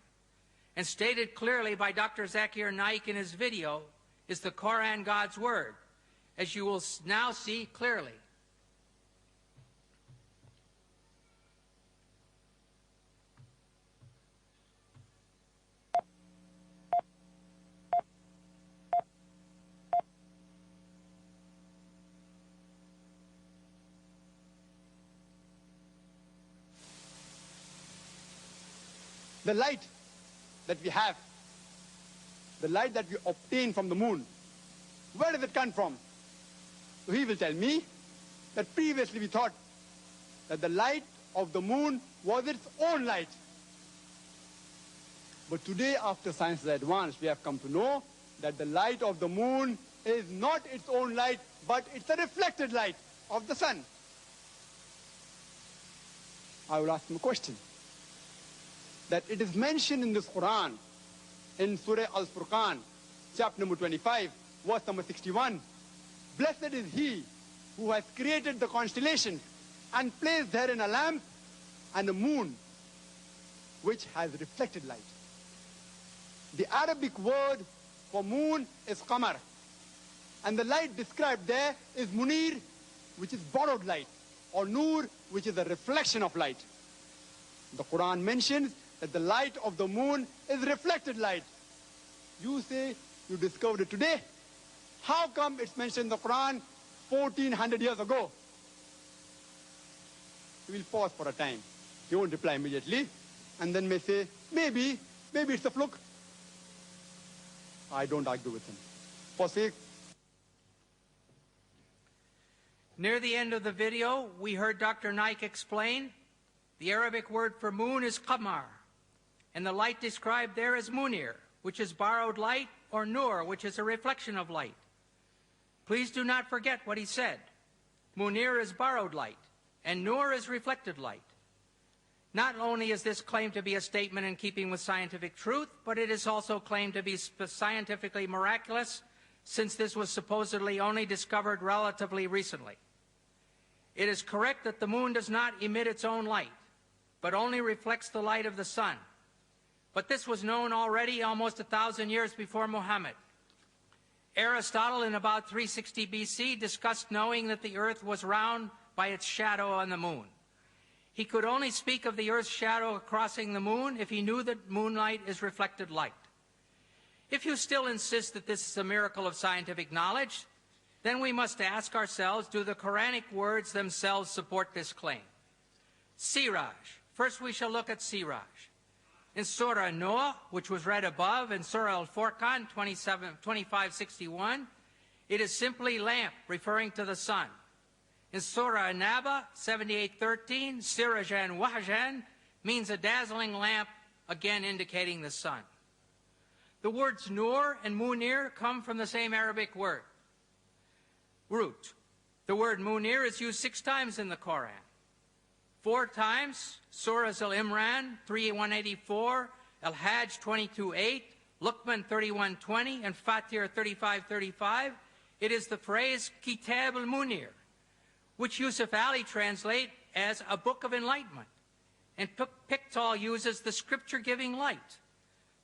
S4: and stated clearly by Dr. Zakir Naik in his video, "Is the Quran God's word?" as you will now see clearly.
S5: The light that we have, the light that we obtain from the moon, where does it come from? So he will tell me that previously we thought that the light of the moon was its own light. But today, after science has advanced, we have come to know that the light of the moon is not its own light, but it's a reflected light of the sun. I will ask him a question. That it is mentioned in this Quran, in Surah Al-Furqan, chapter number 25, verse number 61. Blessed is he who has created the constellation and placed therein a lamp and a moon, which has reflected light. The Arabic word for moon is qamar. And the light described there is munir, which is borrowed light, or nur, which is a reflection of light. The Quran mentions that the light of the moon is reflected light. You say you discovered it today. How come it's mentioned in the Quran 1400 years ago? He will pause for a time. He won't reply immediately. And then may say, maybe it's a fluke. I don't argue with him. For sake.
S4: Near the end of the video, we heard Dr. Naik explain the Arabic word for moon is qamar, and the light described there is munir, which is borrowed light, or nur, which is a reflection of light. Please do not forget what he said. Munir is borrowed light, and nur is reflected light. Not only is this claimed to be a statement in keeping with scientific truth, but it is also claimed to be scientifically miraculous, since this was supposedly only discovered relatively recently. It is correct that the moon does not emit its own light, but only reflects the light of the sun. But this was known already almost 1,000 years before Muhammad. Aristotle, in about 360 BC, discussed knowing that the earth was round by its shadow on the moon. He could only speak of the earth's shadow crossing the moon if he knew that moonlight is reflected light. If you still insist that this is a miracle of scientific knowledge, then we must ask ourselves, do the Quranic words themselves support this claim? Siraj. First we shall look at Siraj. In Surah Noah, which was read above, in Surah Al-Furqan 25:61, it is simply lamp, referring to the sun. In Surah An-Naba 78:13, Sirajan Wahjan means a dazzling lamp, again indicating the sun. The words nur and munir come from the same Arabic root. The word munir is used 6 times in the Quran. 4 times, Surahs Al-Imran 3:184, Al-Hajj 22:8, Luqman 31:20, and Fatir 35:35. It is the phrase Kitab al-Munir, which Yusuf Ali translate as a book of enlightenment, and Pickthall uses the scripture-giving light.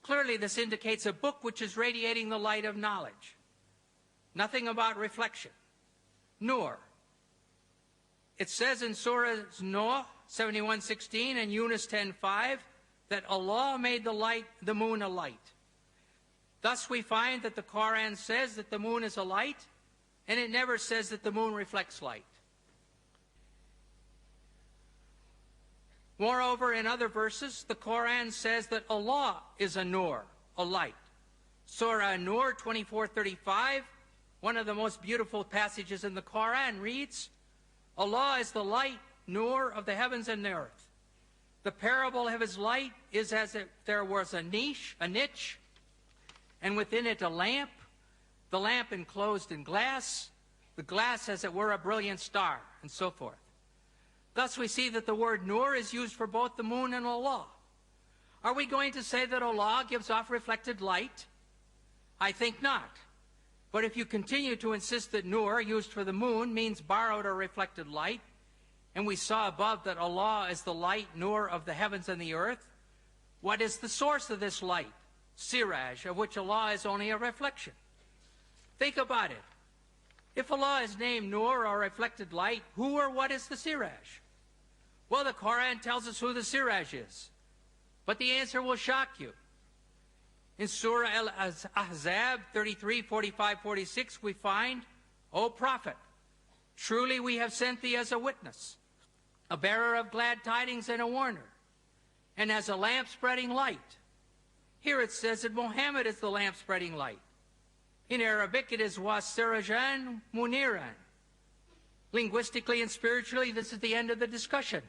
S4: Clearly, this indicates a book which is radiating the light of knowledge. Nothing about reflection. Nur. It says in Surah Noah 71:16 and Yunus 10:5 that Allah made the moon a light. Thus we find that the Quran says that the moon is a light, and it never says that the moon reflects light. Moreover, in other verses, the Quran says that Allah is a nur, a light. Surah An-Nur 24:35, one of the most beautiful passages in the Quran, reads, Allah is the light, nur of the heavens and the earth. The parable of his light is as if there was a niche, and within it a lamp, the lamp enclosed in glass, the glass as it were a brilliant star, and so forth. Thus we see that the word nur is used for both the moon and Allah. Are we going to say that Allah gives off reflected light? I think not. But if you continue to insist that nur, used for the moon, means borrowed or reflected light, and we saw above that Allah is the light, nur of the heavens and the earth, what is the source of this light? Siraj, of which Allah is only a reflection. Think about it. If Allah is named nur or reflected light, who or what is the Siraj? Well, the Quran tells us who the Siraj is. But the answer will shock you. In Surah Al-Ahzab 33, 45, 46, we find, O Prophet, truly we have sent thee as a witness, a bearer of glad tidings and a warner, and as a lamp spreading light. Here it says that Muhammad is the lamp spreading light. In Arabic, it is wasirajan muniran. Linguistically and spiritually, this is the end of the discussion.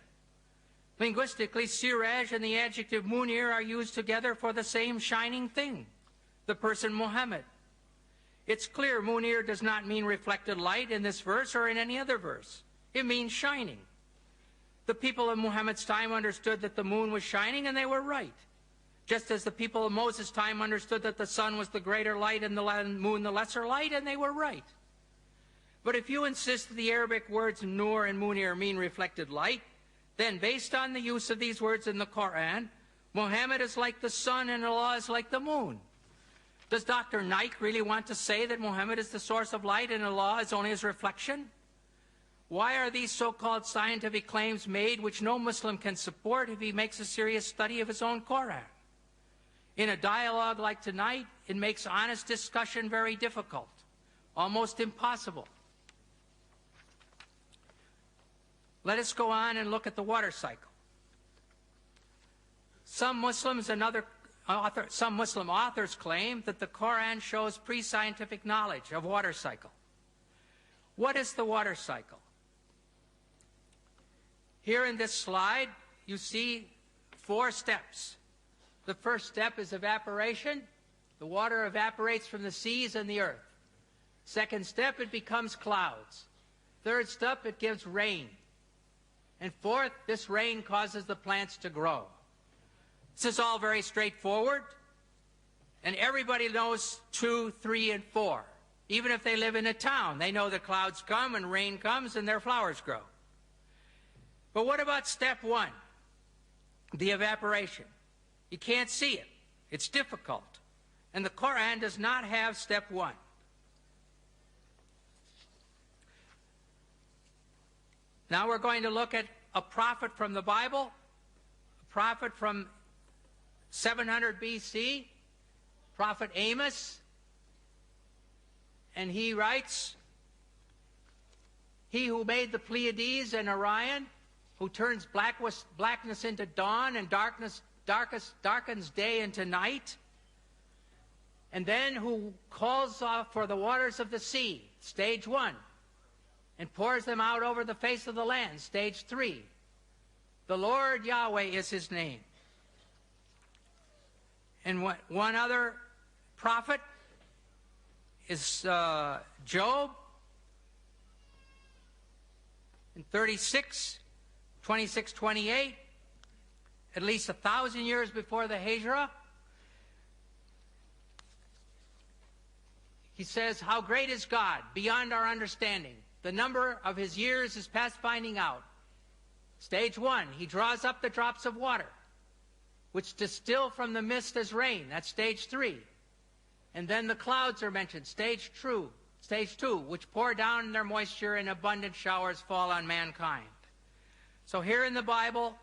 S4: Linguistically, siraj and the adjective munir are used together for the same shining thing, the person Muhammad. It's clear munir does not mean reflected light in this verse or in any other verse. It means shining. The people of Muhammad's time understood that the moon was shining, and they were right. Just as the people of Moses' time understood that the sun was the greater light and the moon the lesser light, and they were right. But if you insist that the Arabic words nur and munir mean reflected light, then based on the use of these words in the Quran, Muhammad is like the sun and Allah is like the moon. Does Dr. Naik really want to say that Muhammad is the source of light and Allah is only his reflection? Why are these so-called scientific claims made which no Muslim can support if he makes a serious study of his own Quran? In a dialogue like tonight, it makes honest discussion very difficult, almost impossible. Let us go on and look at the water cycle. Some Muslim authors claim that the Quran shows pre-scientific knowledge of water cycle. What is the water cycle? Here in this slide, you see 4 steps. The first step is evaporation. The water evaporates from the seas and the earth. Second step, it becomes clouds. Third step, it gives rain. And fourth, this rain causes the plants to grow. This is all very straightforward, and everybody knows 2, 3, and 4. Even if they live in a town, they know the clouds come and rain comes and their flowers grow. But what about step 1, the evaporation? You can't see it. It's difficult. And the Quran does not have step 1. Now we're going to look at a prophet from the Bible, a prophet from 700 BC, Prophet Amos, and he writes, "He who made the Pleiades and Orion, who turns blackness into dawn and darkens day into night, and then who calls for the waters of the sea," stage 1, "and pours them out over the face of the land," stage 3. The Lord Yahweh is his name. And one other prophet is Job in 36, 26, 28, at least 1,000 years before the Hijrah. He says, "How great is God, beyond our understanding. The number of his years is past finding out." Stage 1, he draws up the drops of water, which distill from the mist as rain. That's stage 3. And then the clouds are mentioned, stage 2, which pour down their moisture and abundant showers fall on mankind. So here in the Bible,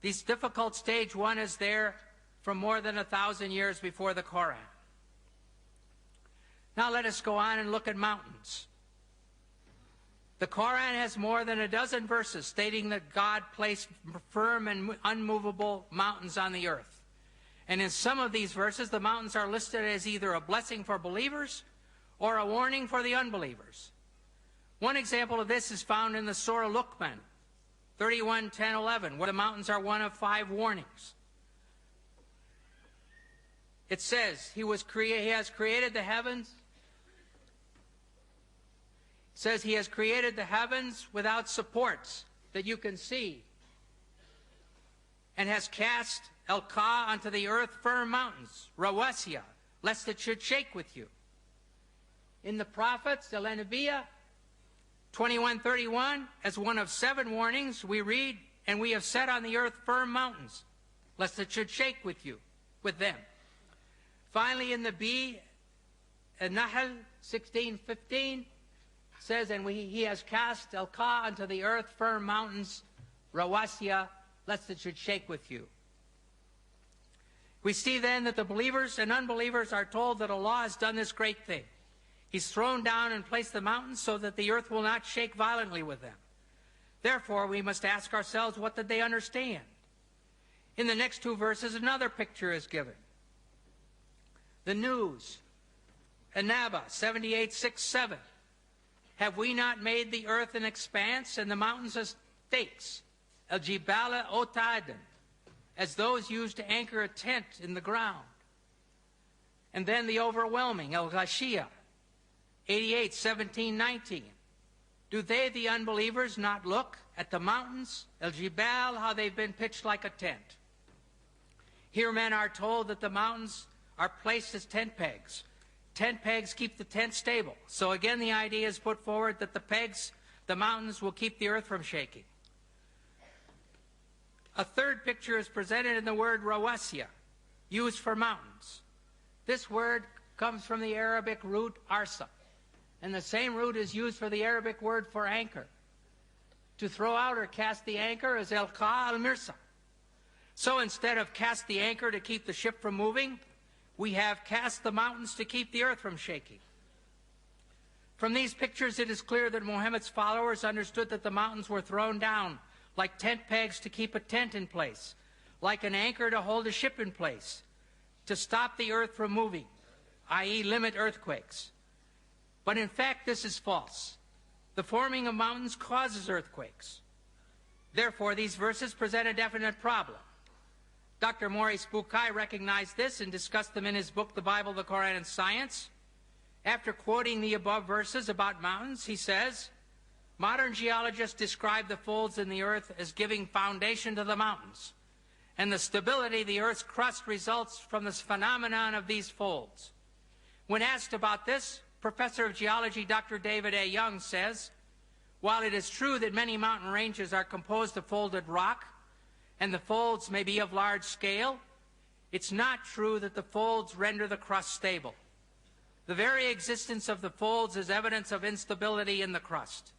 S4: this difficult stage 1 is there from more than 1,000 years before the Quran. Now let us go on and look at mountains. The Quran has more than a dozen verses stating that God placed firm and unmovable mountains on the earth. And in some of these verses, the mountains are listed as either a blessing for believers or a warning for the unbelievers. One example of this is found in the Surah Luqman, 31, 10, 11, where the mountains are one of 5 warnings. It says, He has created the heavens. It says He has created the heavens without supports that you can see, and has cast El-Ka onto the earth firm mountains, Rawasiya, lest it should shake with you. In the prophets, the Al-Anbiya, 21:31, as one of 7 warnings, we read, "And we have set on the earth firm mountains, lest it should shake with them." Finally, in the Bee, Nahl 16:15, says, "And He has cast El-Ka onto the earth firm mountains, Rawasiya, lest it should shake with you." We see then that the believers and unbelievers are told that Allah has done this great thing. He's thrown down and placed the mountains so that the earth will not shake violently with them. Therefore, we must ask ourselves, what did they understand? In the next 2 verses, another picture is given. The news, An-Naba 78:6-7. "Have we not made the earth an expanse and the mountains as stakes, al-jibala otadan, as those used to anchor a tent in the ground. And then the overwhelming, al-ghashiyah, 88, 17, 19. Do they, the unbelievers, not look at the mountains, al-jibal, how they've been pitched like a tent? Here men are told that the mountains are placed as tent pegs. Tent pegs keep the tent stable. So again, the idea is put forward that the mountains will keep the earth from shaking. A third picture is presented in the word rawasiya, used for mountains. This word comes from the Arabic root arsa, and the same root is used for the Arabic word for anchor. To throw out or cast the anchor is elqa al-mirsa. So instead of cast the anchor to keep the ship from moving, we have cast the mountains to keep the earth from shaking. From these pictures, it is clear that Muhammad's followers understood that the mountains were thrown down like tent pegs to keep a tent in place, like an anchor to hold a ship in place, to stop the earth from moving, i.e. limit earthquakes. But in fact, this is false. The forming of mountains causes earthquakes. Therefore, these verses present a definite problem. Dr. Maurice Bukai recognized this and discussed them in his book, The Bible, the Quran, and Science. After quoting the above verses about mountains, he says, modern geologists describe the folds in the earth as giving foundation to the mountains, and the stability of the earth's crust results from this phenomenon of these folds. When asked about this, Professor of Geology Dr. David A. Young says, while it is true that many mountain ranges are composed of folded rock, and the folds may be of large scale, it's not true that the folds render the crust stable. The very existence of the folds is evidence of instability in the crust.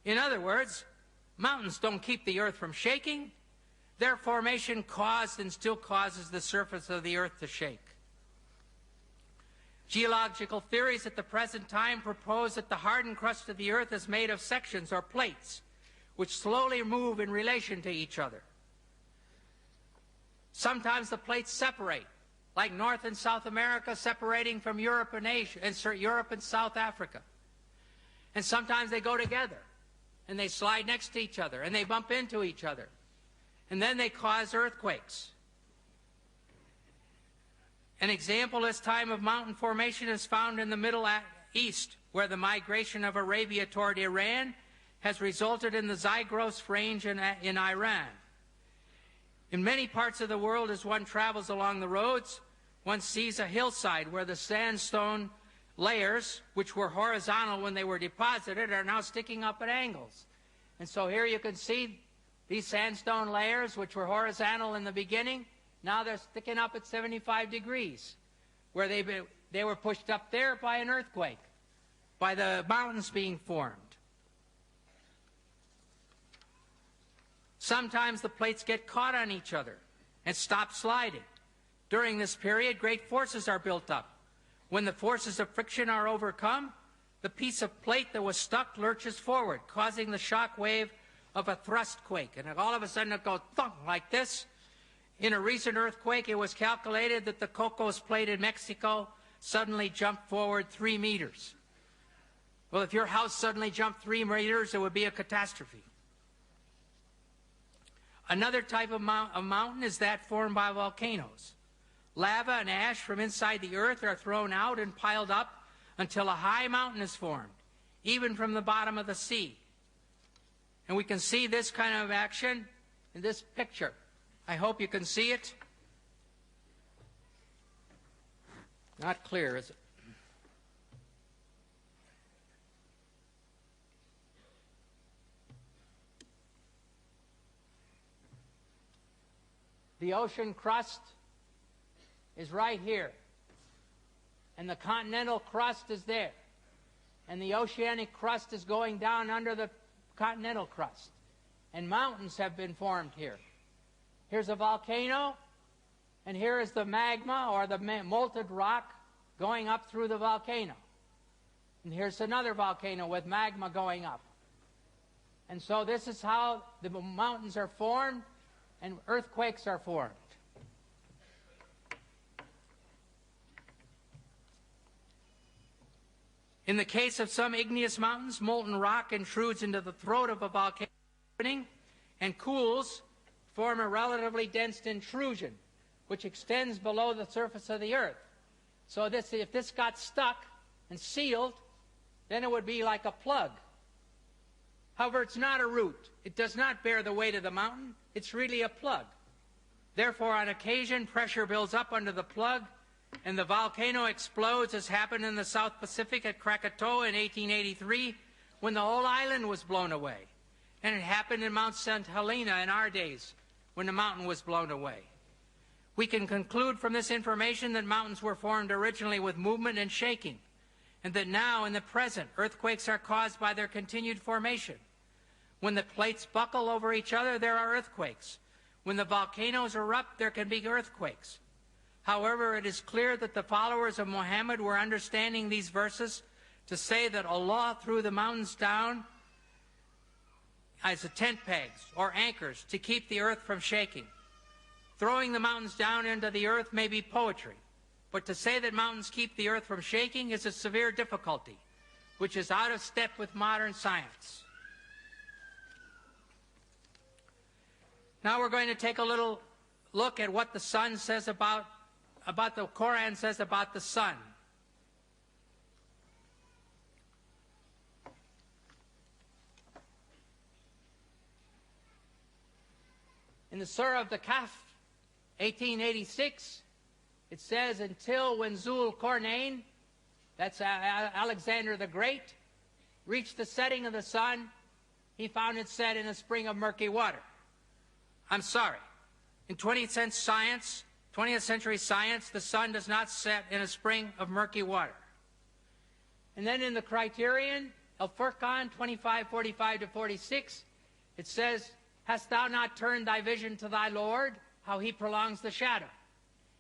S4: In other words, mountains don't keep the earth from shaking. Their formation caused and still causes the surface of the earth to shake. Geological theories at the present time propose that the hardened crust of the earth is made of sections or plates, which slowly move in relation to each other. Sometimes the plates separate, like North and South America separating from Europe and Asia, and Europe and South Africa. And sometimes they go together, and they slide next to each other, and they bump into each other. And then they cause earthquakes. An example this time of mountain formation is found in the Middle East, where the migration of Arabia toward Iran has resulted in the Zagros range in Iran. In many parts of the world, as one travels along the roads, one sees a hillside where the sandstone layers, which were horizontal when they were deposited, are now sticking up at angles. And so here you can see these sandstone layers, which were horizontal in the beginning, now they're sticking up at 75 degrees, where they were pushed up there by an earthquake, by the mountains being formed. Sometimes the plates get caught on each other and stop sliding. During this period, great forces are built up. When the forces of friction are overcome, the piece of plate that was stuck lurches forward, causing the shock wave of a thrust quake. And all of a sudden it goes thunk like this. In a recent earthquake, it was calculated that the Cocos plate in Mexico suddenly jumped forward 3 meters. Well, if your house suddenly jumped 3 meters, it would be a catastrophe. Another type of mountain is that formed by volcanoes. Lava and ash from inside the earth are thrown out and piled up until a high mountain is formed, even from the bottom of the sea. And we can see this kind of action in this picture. I hope you can see it. Not clear, is it? The ocean crust is right here, and the continental crust is there, and the oceanic crust is going down under the continental crust, and mountains have been formed here. Here's a volcano, and here is the magma, or the molten rock, going up through the volcano. And here's another volcano with magma going up. And so this is how the mountains are formed, and earthquakes are formed. In the case of some igneous mountains, molten rock intrudes into the throat of a volcano opening and cools, form a relatively dense intrusion, which extends below the surface of the earth. So if this got stuck and sealed, then it would be like a plug. However, it's not a root. It does not bear the weight of the mountain. It's really a plug. Therefore, on occasion, pressure builds up under the plug, and the volcano explodes, as happened in the South Pacific at Krakatoa in 1883, when the whole island was blown away. And it happened in Mount St. Helena in our days, when the mountain was blown away. We can conclude from this information that mountains were formed originally with movement and shaking, and that now, in the present, earthquakes are caused by their continued formation. When the plates buckle over each other, there are earthquakes. When the volcanoes erupt, there can be earthquakes. However, it is clear that the followers of Muhammad were understanding these verses to say that Allah threw the mountains down as tent pegs or anchors to keep the earth from shaking. Throwing the mountains down into the earth may be poetry, but to say that mountains keep the earth from shaking is a severe difficulty, which is out of step with modern science. Now we're going to take a little look at what the sun says about the Quran says about the sun. In the Surah of the Kahf, 1886, it says, until when Zul Qarnayn, that's Alexander the Great, reached the setting of the sun, he found it set in a spring of murky water. I'm sorry. In 20th century science, the sun does not set in a spring of murky water. And then in the criterion, Al-Furqan 25:45-46, it says, hast thou not turned thy vision to thy Lord, how he prolongs the shadow?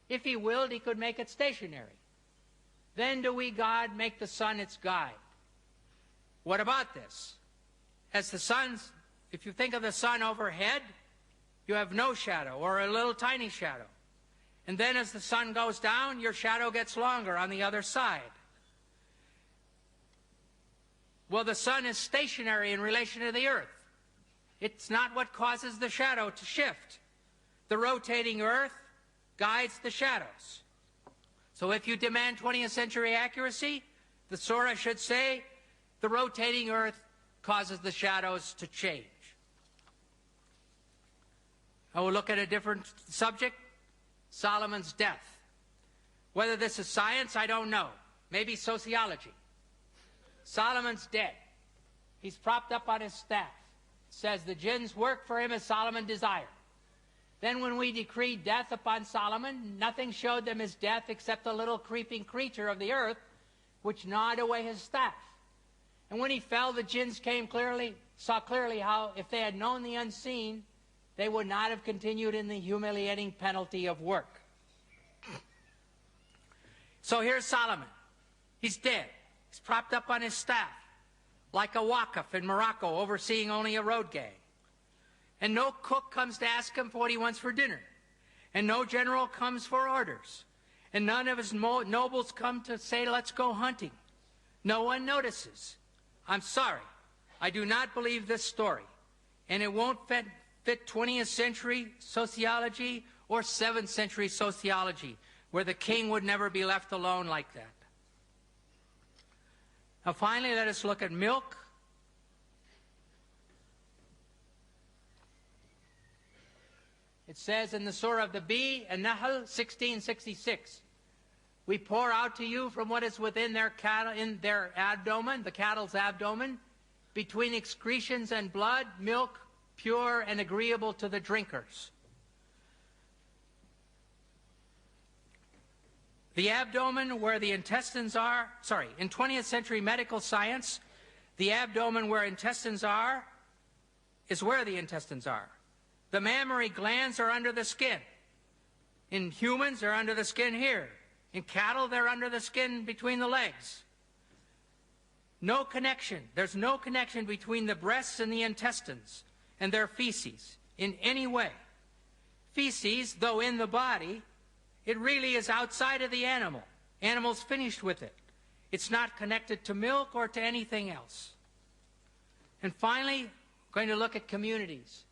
S4: If he willed, he could make it stationary. Then do we, God, make the sun its guide. What about this? As the sun's, if you think of the sun overhead, you have no shadow or a little tiny shadow. And then as the sun goes down, your shadow gets longer on the other side. Well, the sun is stationary in relation to the earth. It's not what causes the shadow to shift. The rotating earth guides the shadows. So if you demand 20th century accuracy, the surah should say, the rotating earth causes the shadows to change. I will look at a different subject, Solomon's death. Whether this is science, I don't know. Maybe sociology. Solomon's dead. He's propped up on his staff. It says the jinns work for him as Solomon desired. Then when we decreed death upon Solomon, nothing showed them his death except a little creeping creature of the earth, which gnawed away his staff. And when he fell, the jinns saw clearly how, if they had known the unseen, they would not have continued in the humiliating penalty of work. So here's Solomon. He's dead. He's propped up on his staff, like a wakaf in Morocco, overseeing only a road gang. And no cook comes to ask him for what he wants for dinner. And no general comes for orders. And none of his nobles come to say, let's go hunting. No one notices. I'm sorry. I do not believe this story. And it won't fit 20th century sociology or 7th century sociology, where the king would never be left alone like that. Now finally, let us look at milk. It says in the Surah of the Bee, An-Nahl 1666, we pour out to you from what is within their cattle, in their abdomen, the cattle's abdomen, between excretions and blood, milk, pure and agreeable to the drinkers. The abdomen where the intestines are, in 20th century medical science, the abdomen where intestines are is where the intestines are. The mammary glands are under the skin. In humans, they're under the skin here. In cattle, they're under the skin between the legs. No connection. There's no connection between the breasts and the intestines and their feces in any way. Feces, though in the body, it really is outside of the animal. Animal's finished with it. It's not connected to milk or to anything else. And finally, going to look at communities.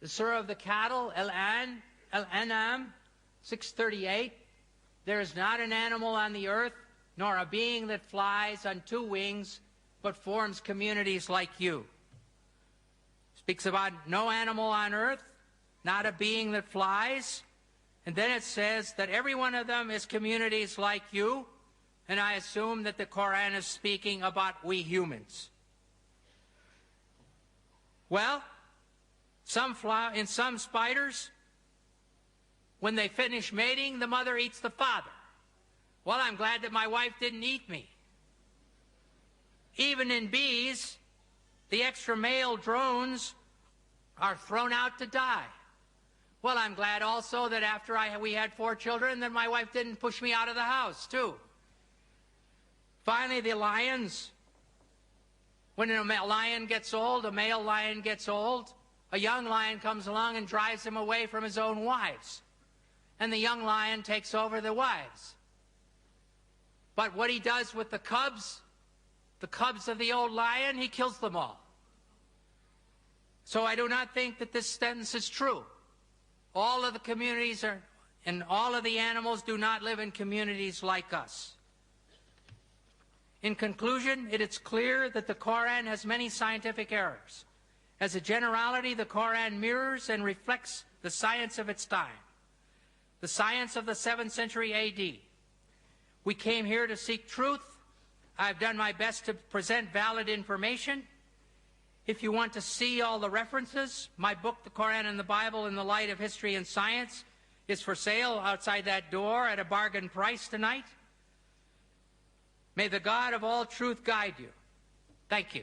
S4: The Surah of the Cattle, Al-An'am 638, there is not an animal on the earth, nor a being that flies on two wings, but forms communities like you. Speaks about no animal on earth, not a being that flies. And then it says that every one of them is communities like you. And I assume that the Quran is speaking about we humans. Well, in some spiders, when they finish mating, the mother eats the father. Well, I'm glad that my wife didn't eat me. Even in bees, the extra male drones are thrown out to die. Well, I'm glad also that after we had 4 children, that my wife didn't push me out of the house, too. Finally, the lions. When a lion gets old, a male lion gets old, a young lion comes along and drives him away from his own wives. And the young lion takes over the wives. But what he does with the cubs of the old lion, he kills them all. So I do not think that this sentence is true. All of the communities and all of the animals do not live in communities like us. In conclusion, it is clear that the Quran has many scientific errors. As a generality, the Quran mirrors and reflects the science of its time, the science of the 7th century AD. We came here to seek truth. I've done my best to present valid information. If you want to see all the references, my book, The Quran and the Bible in the Light of History and Science, is for sale outside that door at a bargain price tonight. May the God of all truth guide you. Thank you.